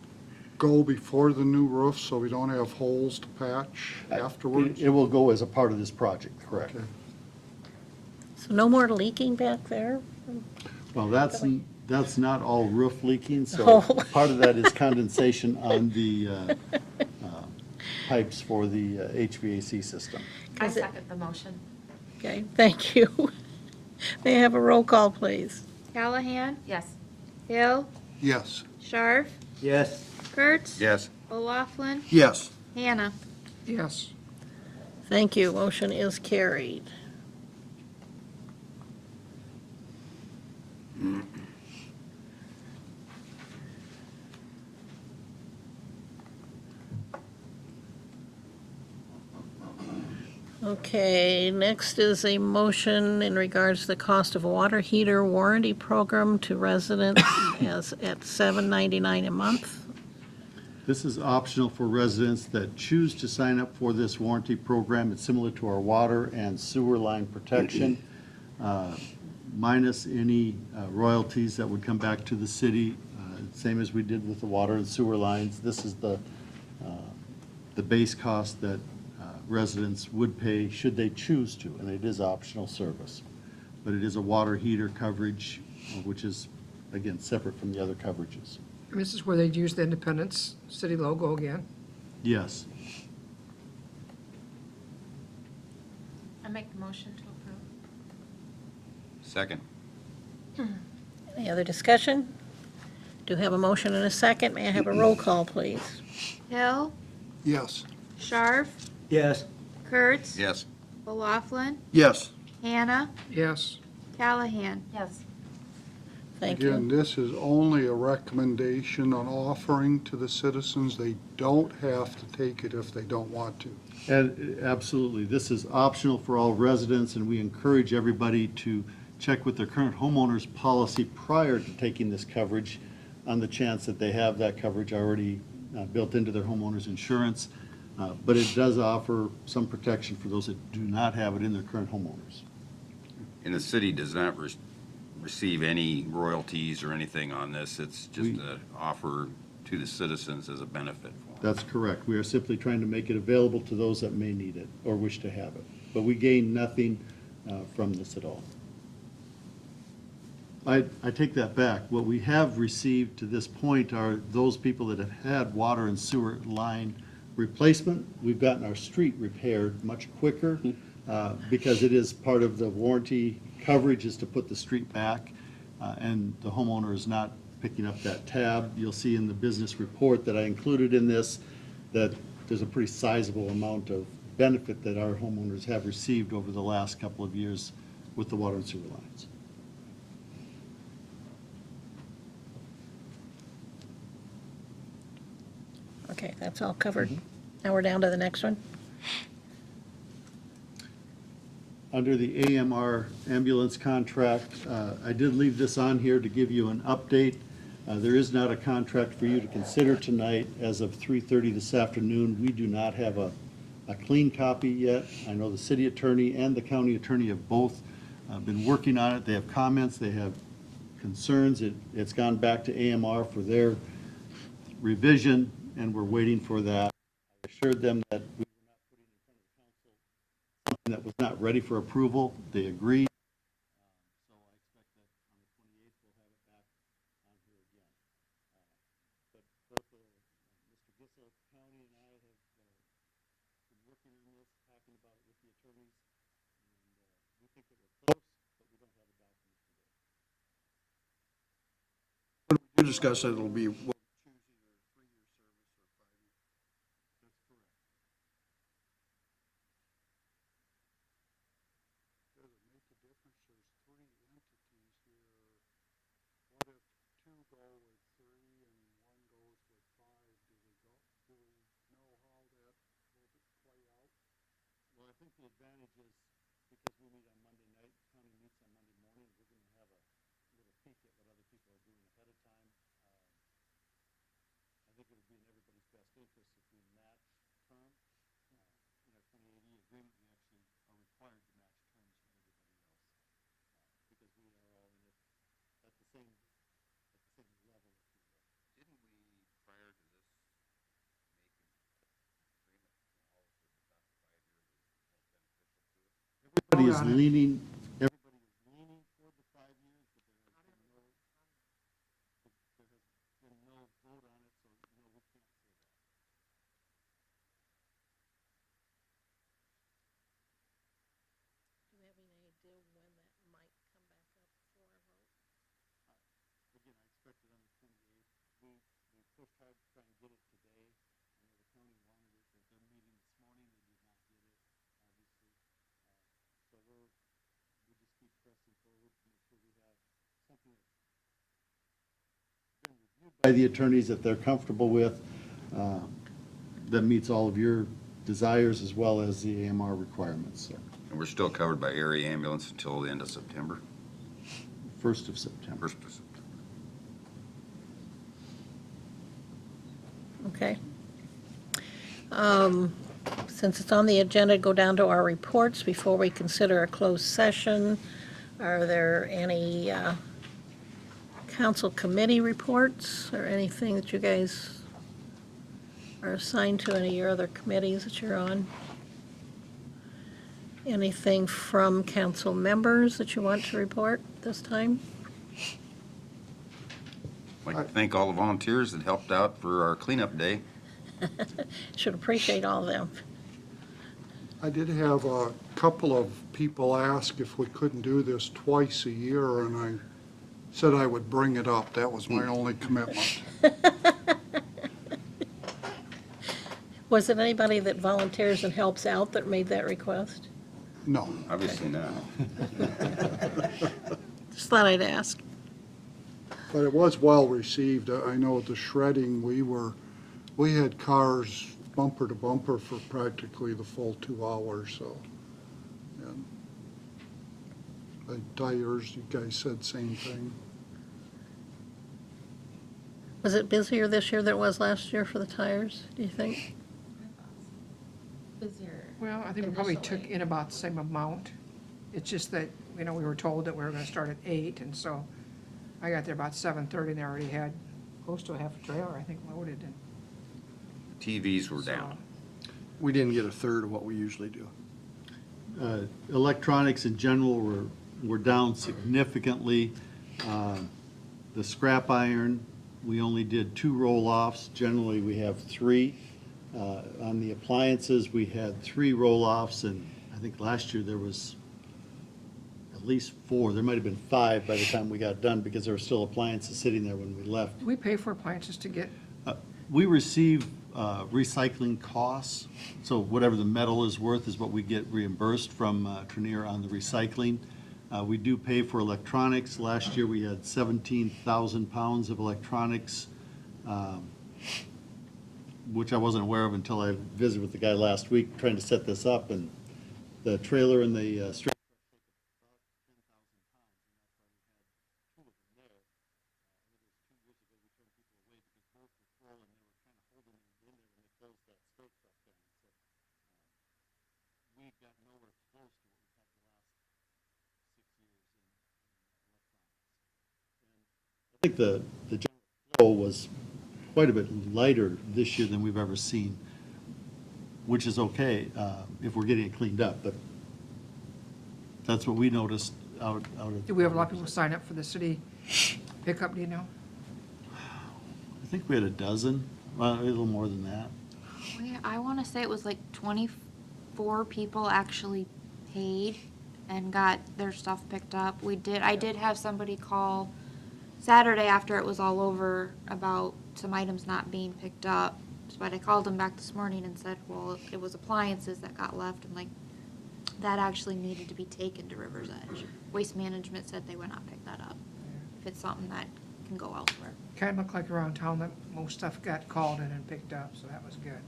go before the new roof so we don't have holes to patch afterwards? It will go as a part of this project, correct. Okay. So no more leaking back there? Well, that's not all roof leaking, so Oh. part of that is condensation on the pipes for the HVAC system. I second the motion. Okay, thank you. May I have a roll call, please? Callahan, Yes. Hill, Yes. Scharf, Yes. Kurtz, Yes. O'Laughlin, Yes. Hannah. Yes. Thank you. Motion is carried. Okay, next is a motion in regards to the cost of a water heater warranty program to residents as at $7.99 a month. This is optional for residents that choose to sign up for this warranty program. It's similar to our water and sewer line protection, minus any royalties that would come back to the city, same as we did with the water and sewer lines. This is the base cost that residents would pay should they choose to, and it is optional service. But it is a water heater coverage, which is, again, separate from the other coverages. And this is where they'd use the Independence City logo again. Yes. I make the motion to approve. Second. Any other discussion? Do have a motion and a second. May I have a roll call, please? Hill, Yes. Scharf, Yes. Kurtz, Yes. O'Laughlin, Yes. Hannah, Yes. Callahan. Yes. Thank Again, you. this is only a recommendation on offering to the citizens. They don't have to take it if they don't want to. And absolutely, this is optional for all residents, and we encourage everybody to check with their current homeowner's policy prior to taking this coverage on the chance that they have that coverage already built into their homeowner's insurance. But it does offer some protection for those that do not have it in their current homeowners. And the city does not receive any royalties or anything on this. It's just an offer to the citizens as a benefit for them. That's correct. We are simply trying to make it available to those that may need it or wish to have it. But we gain nothing from this at all. I take that back. What we have received to this point are those people that have had water and sewer line replacement. We've gotten our street repaired much quicker because it is part of the warranty coverage is to put the street back, and the homeowner is not picking up that tab. You'll see in the business report that I included in this that there's a pretty sizable amount of benefit that our homeowners have received over the last couple of years with the water and sewer lines. Okay, that's all covered. Now we're down to the next one. Under the AMR ambulance contract, I did leave this on here to give you an update. There is not a contract for you to consider tonight. As of 3:30 this afternoon, we do not have a clean copy yet. I know the city attorney and the county attorney have both been working on it. They have comments, they have concerns. It's gone back to AMR for their revision, and we're waiting for that. I assured them that we were not putting in front of the council something that was not ready for approval. They agreed. So I expect that on the 28th, we'll have it back on here again. But both Mr. Gissel, County, and I have been working on this, talking about it with the attorneys, and we think that we're close, but we don't have a document today. When we do discuss it, it'll be, we'll choose either 3-year service or 5-year. That's correct. Does it make a difference? There's 3 entities here. What if 2 go with 3 and 1 goes with 5? Do we know how that will play out? Well, I think the advantage is because we meet on Monday night, county meets on Monday morning, we're going to have a little peek at what other people are doing ahead of time. I think it would be in everybody's best interest if we match terms. In our 2080 agreement, we actually are required to match terms with everybody else because we are all in it at the same level, if you will. Didn't we, prior to this, make an agreement with all of the top 5 years was most beneficial to us? Everybody is leaning toward the 5 years, but there has been no vote on it, so we can't say that. Do you have any idea when that might come back up for a vote? Again, I expect it on the 28th. We pushed hard to try and get it today. I know the county wanted it at their meeting this morning. They did not get it, obviously. So we just keep pressing forward to make sure we have something that's been reviewed by the attorneys that they're comfortable with, that meets all of your desires as well as the AMR requirements. So, And we're still covered by area ambulance until the end of September? 1st of September. 1st of September. Okay. Since it's on the agenda, go down to our reports before we consider a closed session. Are there any council committee reports or anything that you guys are assigned to any of your other committees that you're on? Anything from council members that you want to report this time? I'd like to thank all the volunteers that helped out for our cleanup day. Should appreciate all of them. I did have a couple of people ask if we couldn't do this twice a year, and I said I would bring it up. That was my only commitment. Was it anybody that volunteers and helps out that made that request? No. Obviously not. Just thought I'd ask. But it was well received. I know at the shredding, we had cars bumper to bumper for practically the full 2 hours, so. And the tires, you guys said same thing. Was it busier this year than it was last year for the tires, do you think? Busier. Well, I think we probably took in about the same amount. It's just that, we were told that we were gonna start at 8, and so I got there about 7:30, and they already had close to a half a trailer, I think, loaded. And TVs were so- down. We didn't get a third of what we usually do. Electronics in general were down significantly. The scrap iron, we only did 2 roll-offs. Generally, we have 3. On the appliances, we had 3 roll-offs, and I think last year there was at least 4. There might have been 5 by the time we got done, because there were still appliances sitting there when we left. Do we pay for appliances to get, We receive recycling costs, so whatever the metal is worth is what we get reimbursed from Trenier on the recycling. We do pay for electronics. Last year, we had 17,000 pounds of electronics, which I wasn't aware of until I visited with the guy last week trying to set this up, and the trailer and the straight. I think the general flow was quite a bit lighter this year than we've ever seen, which is okay if we're getting it cleaned up, but that's what we noticed out at. do we have a lot of people sign up for the city pickup, do you know? I think we had a dozen, well, a little more than that. I want to say it was like 24 people actually paid and got their stuff picked up. I did have somebody call Saturday after it was all over about some items not being picked up. But I called them back this morning and said, well, it was appliances that got left, and like, that actually needed to be taken to River's Edge. Waste Management said they would not pick that up if it's something that can go elsewhere. Kind of looked like around town that most stuff got called in and picked up, so that was good.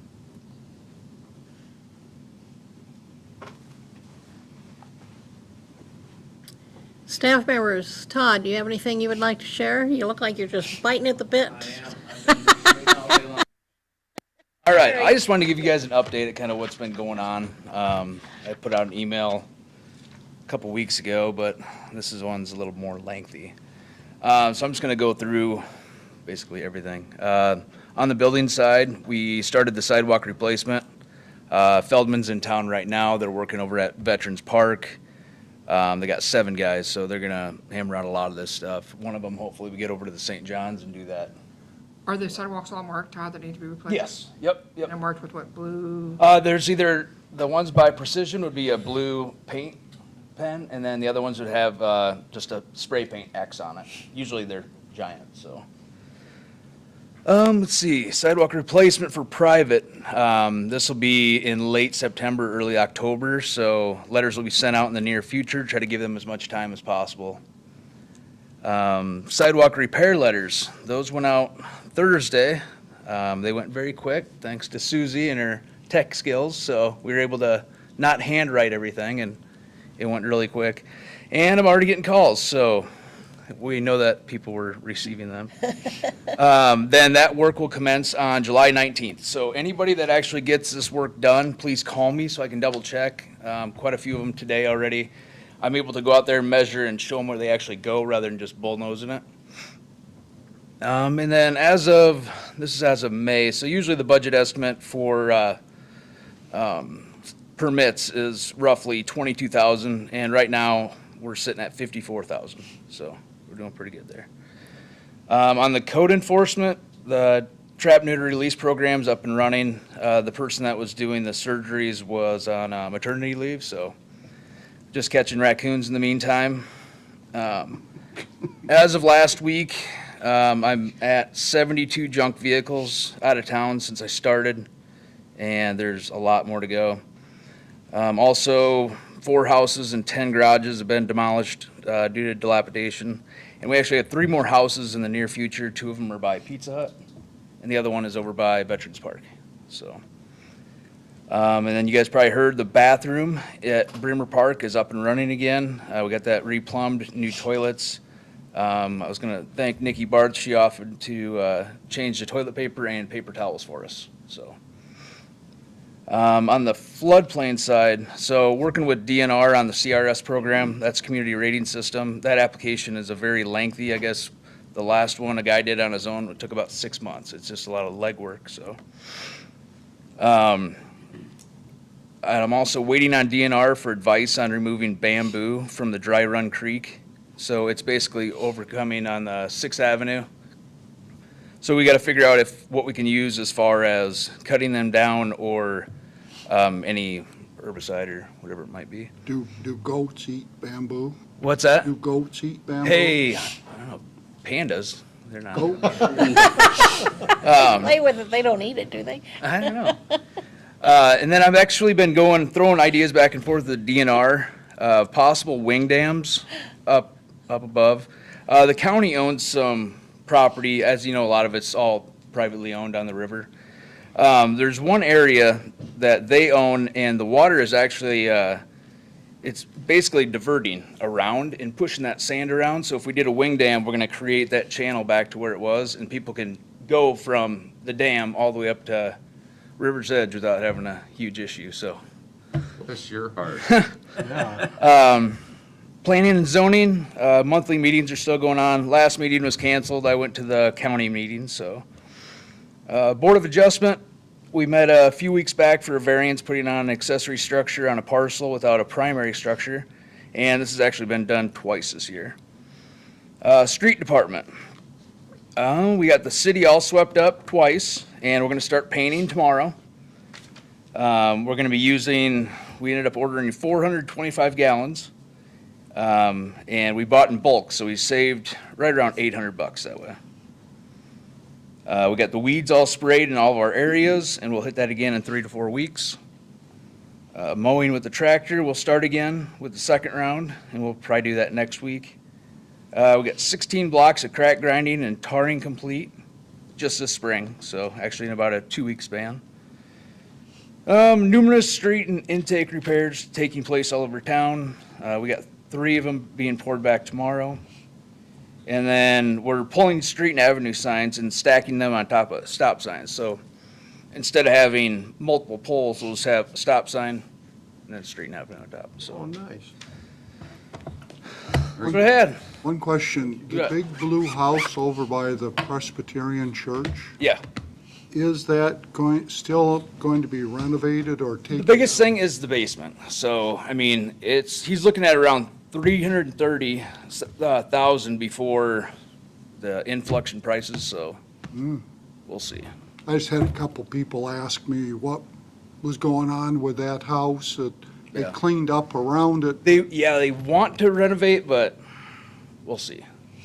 Staff members, Todd, do you have anything you would like to share? You look like you're just biting at the bit. All right, I just wanted to give you guys an update at kind of what's been going on. I put out an email a couple weeks ago, but one's a little more lengthy. So I'm just going to go through basically everything. On the building side, we started the sidewalk replacement. Feldman's in town right now. They're working over at Veterans Park. They got 7 guys, so they're going to hammer out a lot of this stuff. One of them, hopefully, we get over to the St. John's and do that. Are the sidewalks all marked, Todd, that need to be replaced? Yes, yep. And they're marked with what, blue? There's either, the ones by Precision would be a blue paint pen, and then the other ones would have just a spray paint X on it. Usually they're giant, so. Let's see, sidewalk replacement for private. This will be in late September, early October, so letters will be sent out in the near future. Try to give them as much time as possible. Sidewalk repair letters, those went out Thursday. They went very quick, thanks to Susie and her tech skills, so we were able to not handwrite everything, and it went really quick. And I'm already getting calls, so we know that people were receiving them. Then that work will commence on July 19th. So anybody that actually gets this work done, please call me so I can double check. Quite a few of them today already. I'm able to go out there and measure and show them where they actually go rather than just bullnosing it. And then this is as of May, so usually the budget estimate for permits is roughly $22,000, and right now we're sitting at $54,000, so we're doing pretty good there. On the code enforcement, the trap neuter release program's up and running. The person that was doing the surgeries was on maternity leave, so just catching raccoons in the meantime. As of last week, I'm at 72 junk vehicles out of town since I started, and there's a lot more to go. Also, 4 houses and 10 garages have been demolished due to dilapidation. And we actually have 3 more houses in the near future. 2 of them are by Pizza Hut, and the other one is over by Veterans Park. So, and then you guys probably heard the bathroom at Bremer Park is up and running again. We got that replumbed, new toilets. I was going to thank Nikki Barth. She offered to change the toilet paper and paper towels for us. So, on the floodplain side, so working with DNR on the CRS program, that's Community Rating System. That application is a very lengthy, I guess, the last one a guy did on his own, it took about 6 months. It's just a lot of legwork, so. And I'm also waiting on DNR for advice on removing bamboo from the Dry Run Creek. So it's basically overcoming on 6th Avenue. So we got to figure out what we can use as far as cutting them down or any herbicide or whatever it might be. Do goats eat bamboo? What's that? Do goats eat bamboo? Hey, I don't know, pandas, they're not. Goats? Play with it, they don't eat it, do they? I don't know. And then I've actually been throwing ideas back and forth with the DNR of possible wing dams up above. The county owns some property, as you know, a lot of it's all privately owned on the river. There's one area that they own, and the water is actually, it's basically diverting around and pushing that sand around. So if we did a wing dam, we're going to create that channel back to where it was, and people can go from the dam all the way up to River's Edge without having a huge issue. So, Bless your heart. Planning and zoning, monthly meetings are still going on. Last meeting was canceled. I went to the county meeting, so. Board of Adjustment, we met a few weeks back for a variance putting on an accessory structure on a parcel without a primary structure, and this has actually been done twice this year. Street Department, we got the city all swept up twice, and we're gonna start painting tomorrow. We're gonna be we ended up ordering 425 gallons. And we bought in bulk, so we saved right around $800 that way. We got the weeds all sprayed in all of our areas, and we'll hit that again in 3 to 4 weeks. Mowing with the tractor, we'll start again with the second round, and we'll probably do that next week. We got 16 blocks of crack grinding and tarring complete just this spring, so actually in about a 2-week span. Numerous street and intake repairs taking place all over town. We got 3 of them being poured back tomorrow. And then we're pulling street and avenue signs and stacking them on top of stop signs. So instead of having multiple poles, we'll just have a stop sign and then a street and avenue on top. Oh, So nice. go ahead. One question, the Yeah. big blue house over by the Presbyterian Church, Yeah. is that still going to be renovated or taken? The biggest thing is the basement. So, I mean, he's looking at around 330,000 before the influx in prices, so we'll see. I just had a couple people ask me what was going on with that house. They Yeah. cleaned up around it. They want to renovate, but we'll see.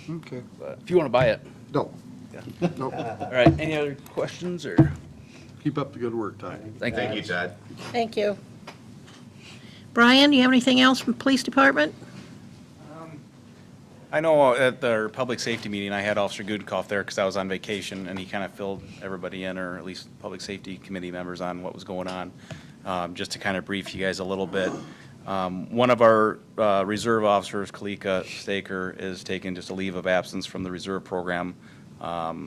Okay, But if you want to buy it. no, Yeah. no. All right, any other questions or? Keep up the good work, Todd. Thank you. Todd. Thank you. Brian, do you have anything else from Police Department? I know at the public safety meeting, I had Officer Goodkoff there because I was on vacation, and he kind of filled everybody in, or at least public safety committee members, on what was going on. Just to kind of brief you guys a little bit. One of our reserve officers, Kalika Staker, is taking just a leave of absence from the reserve program.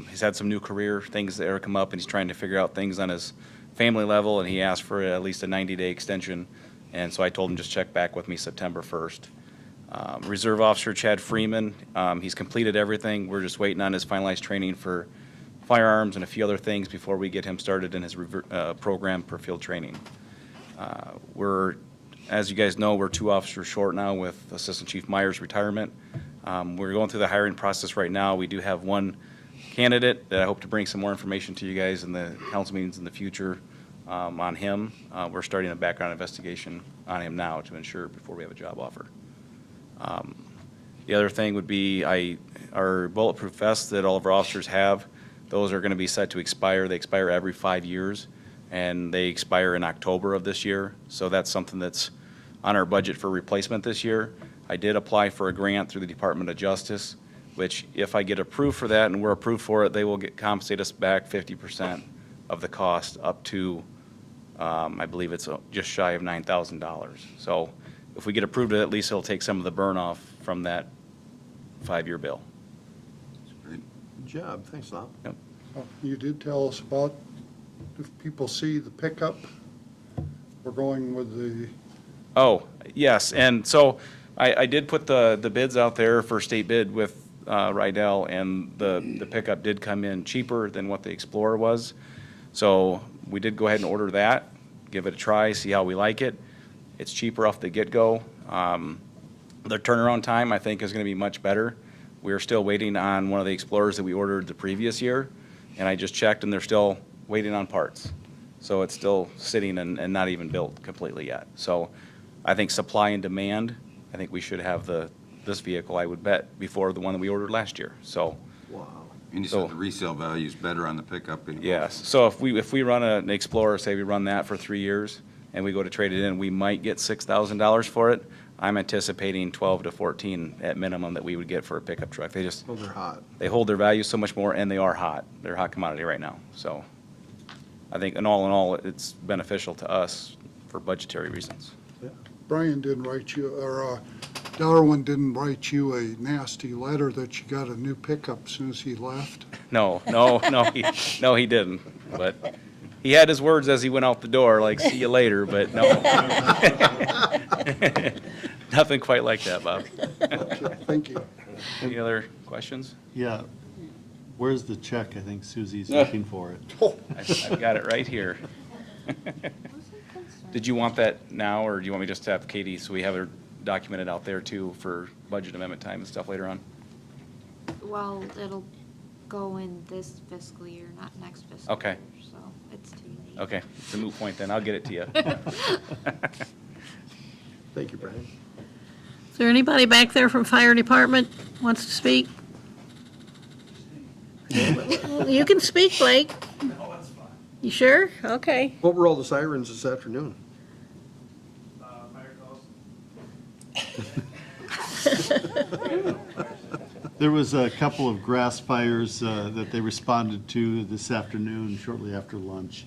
He's had some new career things that have come up, and he's trying to figure out things on his family level, and he asked for at least a 90-day extension. And so I told him just check back with me September 1st. Reserve Officer Chad Freeman, he's completed everything. We're just waiting on his finalized training for firearms and a few other things before we get him started in his program for field training. As you guys know, we're 2 officers short now with Assistant Chief Myers' retirement. We're going through the hiring process right now. We do have one candidate that I hope to bring some more information to you guys in the council meetings in the future on him. We're starting a background investigation on him now to ensure before we have a job offer. The other thing would be our bulletproof vests that all of our officers have, those are going to be set to expire. They expire every 5 years, and they expire in October of this year. So that's something that's on our budget for replacement this year. I did apply for a grant through the Department of Justice, which if I get approved for that and we're approved for it, they will compensate us back 50% of the cost up to, I believe it's just shy of $9,000. So if we get approved, at least it'll take some of the burn off from that 5-year bill. Good job, thanks, Lon. Yep. You did tell us about, if people see the pickup, we're going with the, Oh, yes, and so I did put the bids out there for state bid with Rydell, and the pickup did come in cheaper than what the Explorer was. So we did go ahead and order that, give it a try, see how we like it. It's cheaper off the get-go. The turnaround time, I think, is gonna be much better. We're still waiting on one of the Explorers that we ordered the previous year, and I just checked, and they're still waiting on parts. So it's still sitting and not even built completely yet. So I think supply and demand, I think we should have this vehicle, I would bet, before the one that we ordered last year. So, Wow. And you So- said the resale value is better on the pickup anyway. yes. So if we run an Explorer, say we run that for 3 years, and we go to trade it in, we might get $6,000 for it. I'm anticipating 12 to 14 at minimum that we would get for a pickup truck. They just, Well, they're hot. they hold their value so much more, and they are hot. They're a hot commodity right now. So I think in all, it's beneficial to us for budgetary reasons. Brian didn't write you, or Darwin didn't write you a nasty letter that you got a new pickup as soon as he left? No, he didn't. But he had his words as he went out the door, like, see you later, but no. Nothing quite like that, Bob. Thank you. Any other questions? Yeah. Where's the check? I think Susie's looking for it. I've got it right here. Did you want that now, or do you want me just to have Katie, so we have her documented out there too for budget amendment time and stuff later on? Well, it'll go in this fiscal year, not next fiscal Okay. year, so it's too late. Okay, it's a moot point then. I'll get it to you. Thank you, Brian. Is there anybody back there from Fire Department wants to speak? You can speak, Blake. No, that's fine. You sure? Okay. What were all the sirens this afternoon? Fire calls. There was a couple of grass fires that they responded to this afternoon, shortly after lunch,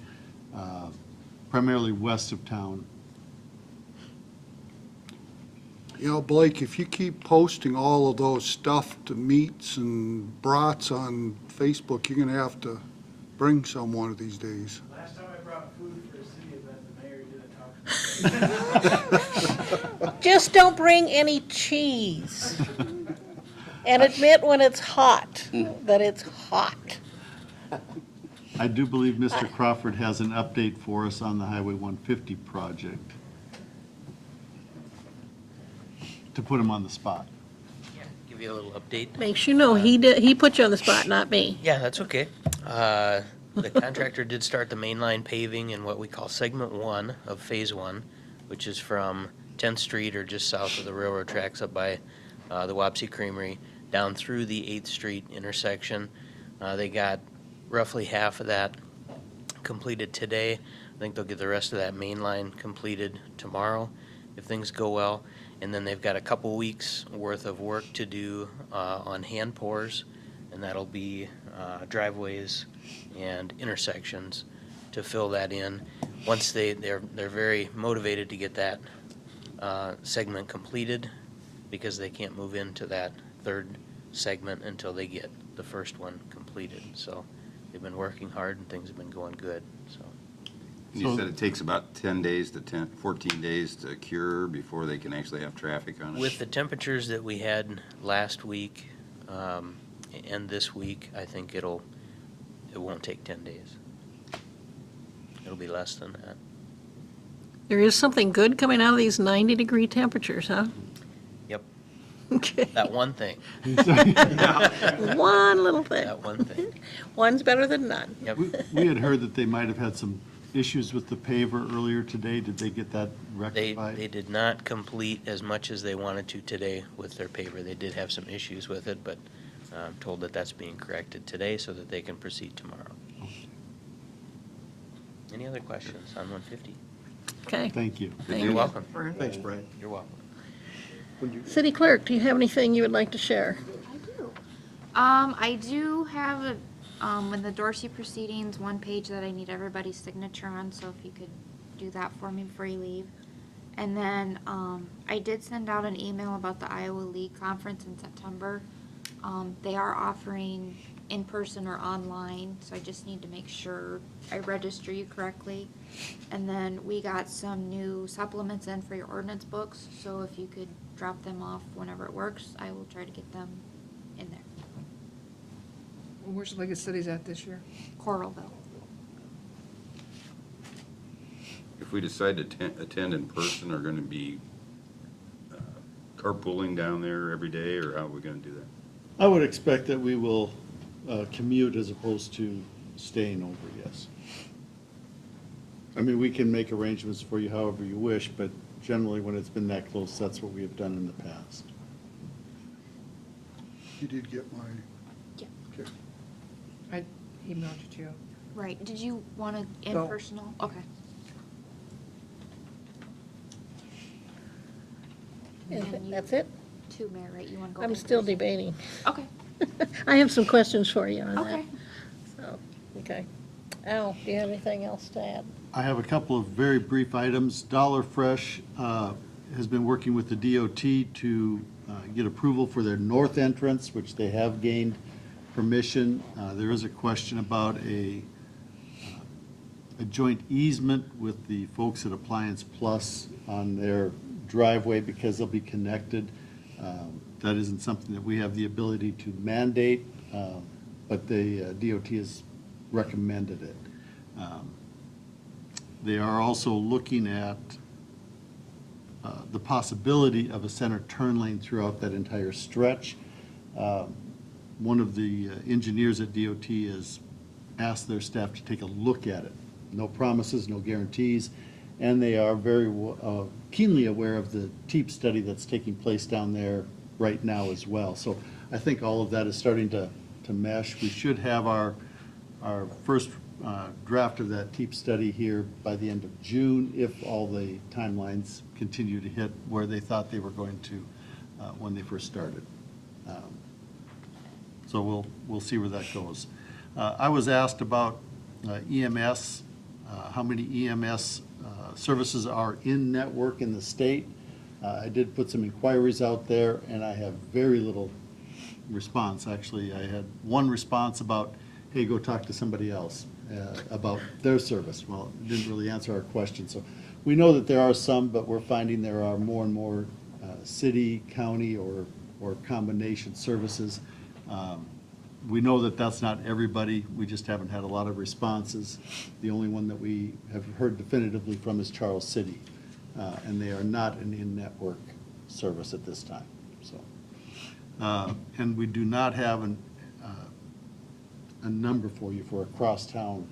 primarily west of town. You know, Blake, if you keep posting all of those stuffed meats and brats on Facebook, you're gonna have to bring some one of these days. Last time I brought food for a city event, the mayor didn't talk to me. Just don't bring any cheese. And admit when it's hot, that it's hot. I do believe Mr. Crawford has an update for us on the Highway 150 project. To put him on the spot. Give you a little update. Makes you know he put you on the spot, not me. Yeah, that's okay. The contractor did start the mainline paving in what we call segment 1 of phase 1, which is from 10th Street or just south of the railroad tracks up by the Wapsie Creamery down through the 8th Street intersection. They got roughly half of that completed today. I think they'll get the rest of that main line completed tomorrow if things go well. And then they've got a couple weeks worth of work to do on hand pours, and that'll be driveways and intersections to fill that in. Once they're very motivated to get that segment completed, because they can't move into that third segment until they get the first one completed. So they've been working hard and things have been going good, so. You said it takes about 10 days to 14 days to cure before they can actually have traffic on it? With the temperatures that we had last week and this week, I think it won't take 10 days. It'll be less than that. There is something good coming out of these 90-degree temperatures, huh? Yep. Okay. That one thing. One little thing. That one thing. One's better than none. Yep. We had heard that they might have had some issues with the paver earlier today. Did they get that rectified? They did not complete as much as they wanted to today with their paver. They did have some issues with it, but I'm told that that's being corrected today so that they can proceed tomorrow. Any other questions on 150? Okay. Thank you. Thank You're you. welcome. Thanks, Brian. You're welcome. City Clerk, do you have anything you would like to share? I do have in the Dorsey proceedings, one page that I need everybody's signature on, so if you could do that for me before you leave. And then, I did send out an email about the Iowa League Conference in September. They are offering in person or online, so I just need to make sure I register you correctly. And then we got some new supplements in for your ordinance books, so if you could drop them off whenever it works, I will try to get them in there. Where's League of Cities at this year? Coralville. If we decide to attend in person, are going to be carpooling down there every day, or how are we going to do that? I would expect that we will commute as opposed to staying over, yes. I mean, we can make arrangements for you however you wish, but generally when it's been that close, that's what we have done in the past. You did get my, Yeah. okay. I emailed you too. Right, did you want to No. in-personal? Okay. And you- That's it? Two, Mayor, right, you want to go? I'm in still person? debating. Okay, I have some questions for you on that. okay. So, okay. Al, do you have anything else to add? I have a couple of very brief items. Dollar Fresh has been working with the DOT to get approval for their north entrance, which they have gained permission. There is a question about a joint easement with the folks at Appliance Plus on their driveway because they'll be connected. That isn't something that we have the ability to mandate, but the DOT has recommended it. They are also looking at the possibility of a center turn lane throughout that entire stretch. One of the engineers at DOT has asked their staff to take a look at it. No promises, no guarantees, and they are very keenly aware of the TEEP study that's taking place down there right now as well. So I think all of that is starting to mesh. We should have our first draft of that TEEP study here by the end of June, if all the timelines continue to hit where they thought they were going to when they first started. So we'll see where that goes. I was asked about EMS, how many EMS services are in network in the state. I did put some inquiries out there, and I have very little response. Actually, I had one response about, hey, go talk to somebody else about their service. Well, it didn't really answer our question. So we know that there are some, but we're finding there are more and more city, county, or combination services. We know that that's not everybody. We just haven't had a lot of responses. The only one that we have heard definitively from is Charles City, and they are not an in-network service at this time. So, and we do not have a number for you for a cross-town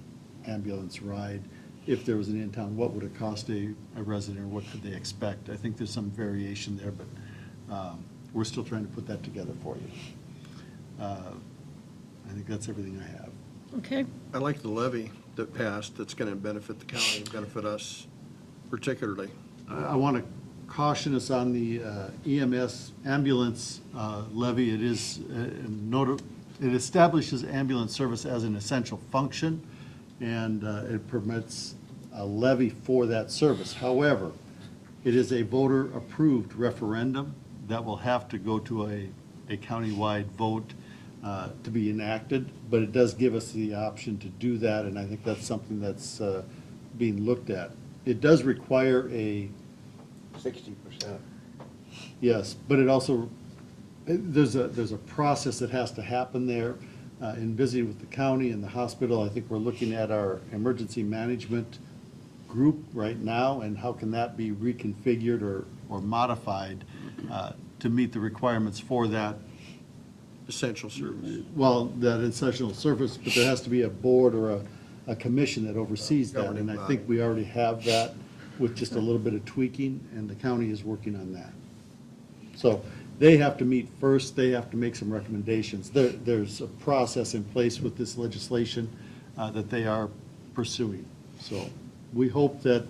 ambulance ride. If there was an in-town, what would it cost a resident, or what could they expect? I think there's some variation there, but we're still trying to put that together for you. I think that's everything I have. Okay. I like the levy that passed, that's going to benefit the county, benefit us particularly. I want to caution us on the EMS ambulance levy. It is it establishes ambulance service as an essential function, and it permits a levy for that service. However, it is a voter-approved referendum that will have to go to a countywide vote to be enacted, but it does give us the option to do that, and I think that's something that's being looked at. It does require a 60%. yes, but it also, there's a process that has to happen there. In visiting with the county and the hospital, I think we're looking at our emergency management group right now, and how can that be reconfigured or modified to meet the requirements for that. Essential service. Well, that essential service, but there has to be a board or a commission that oversees that, and I think we already have that with just a little bit of tweaking, and the county is working on that. So they have to meet first, they have to make some recommendations. There's a process in place with this legislation that they are pursuing. So we hope that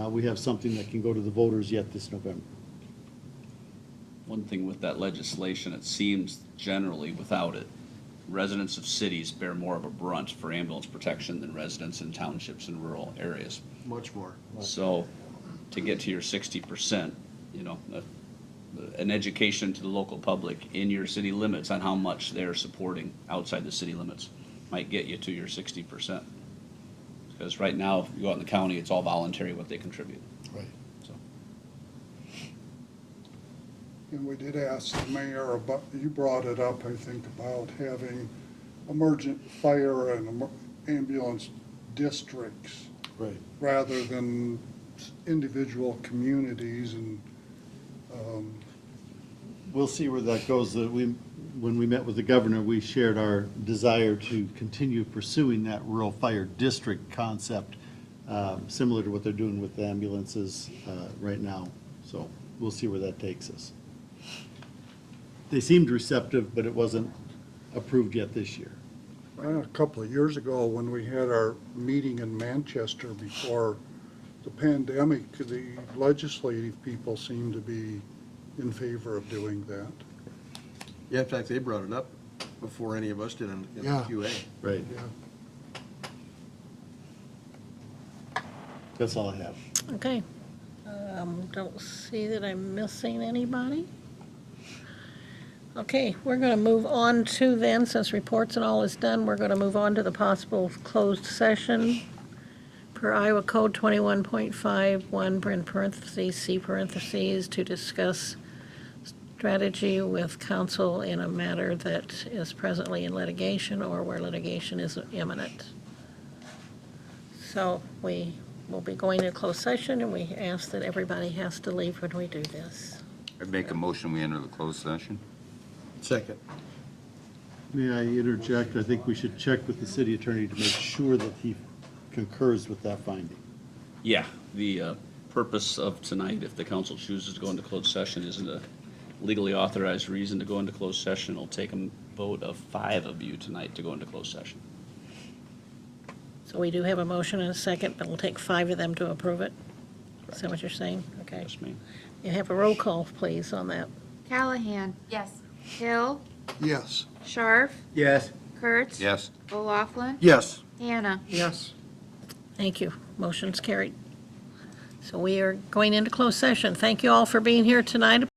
we have something that can go to the voters yet this November. One thing with that legislation, it seems generally without it, residents of cities bear more of a brunt for ambulance protection than residents in townships and rural areas. Much more. So to get to your 60%, you know, an education to the local public in your city limits on how much they're supporting outside the city limits might get you to your 60%. Because right now, you go out in the county, it's all voluntary what they contribute. Right. So, And we did ask the mayor about, you brought it up, I think, about having emergent fire and ambulance districts Right. rather than individual communities and, We'll see where that goes. When we met with the governor, we shared our desire to continue pursuing that rural fire district concept, similar to what they're doing with the ambulances right now. So we'll see where that takes us. They seemed receptive, but it wasn't approved yet this year. a couple of years ago, when we had our meeting in Manchester before the pandemic, the legislative people seemed to be in favor of doing that. Yeah, in fact, they brought it up before any of us did in the Yeah. QA. Right. Yeah. That's all I have. Okay. Don't see that I'm missing anybody. Okay, we're going to move on to then, since reports and all is done, we're going to move on to the possible closed session per Iowa Code 21.51, in parentheses, C parentheses, to discuss strategy with counsel in a matter that is presently in litigation or where litigation is imminent. So we will be going to closed session, and we ask that everybody has to leave when we do this. I'd make a motion, we enter the closed session. Second. May I interject? I think we should check with the city attorney to make sure that he concurs with that finding. yeah, the purpose of tonight, if the council chooses to go into closed session, isn't a legally authorized reason to go into closed session. It'll take a vote of 5 of you tonight to go into closed session. So we do have a motion and a second, but it'll take 5 of them to approve it? Is that what you're saying? Okay. Yes, ma'am. You have a roll call, please, on that. Callahan. Yes. Hill. Yes. Scharf. Yes. Kurtz. Yes. O'Laughlin. Yes. Hannah. Yes. Thank you. Motion's carried. So we are going into closed session. Thank you all for being here tonight.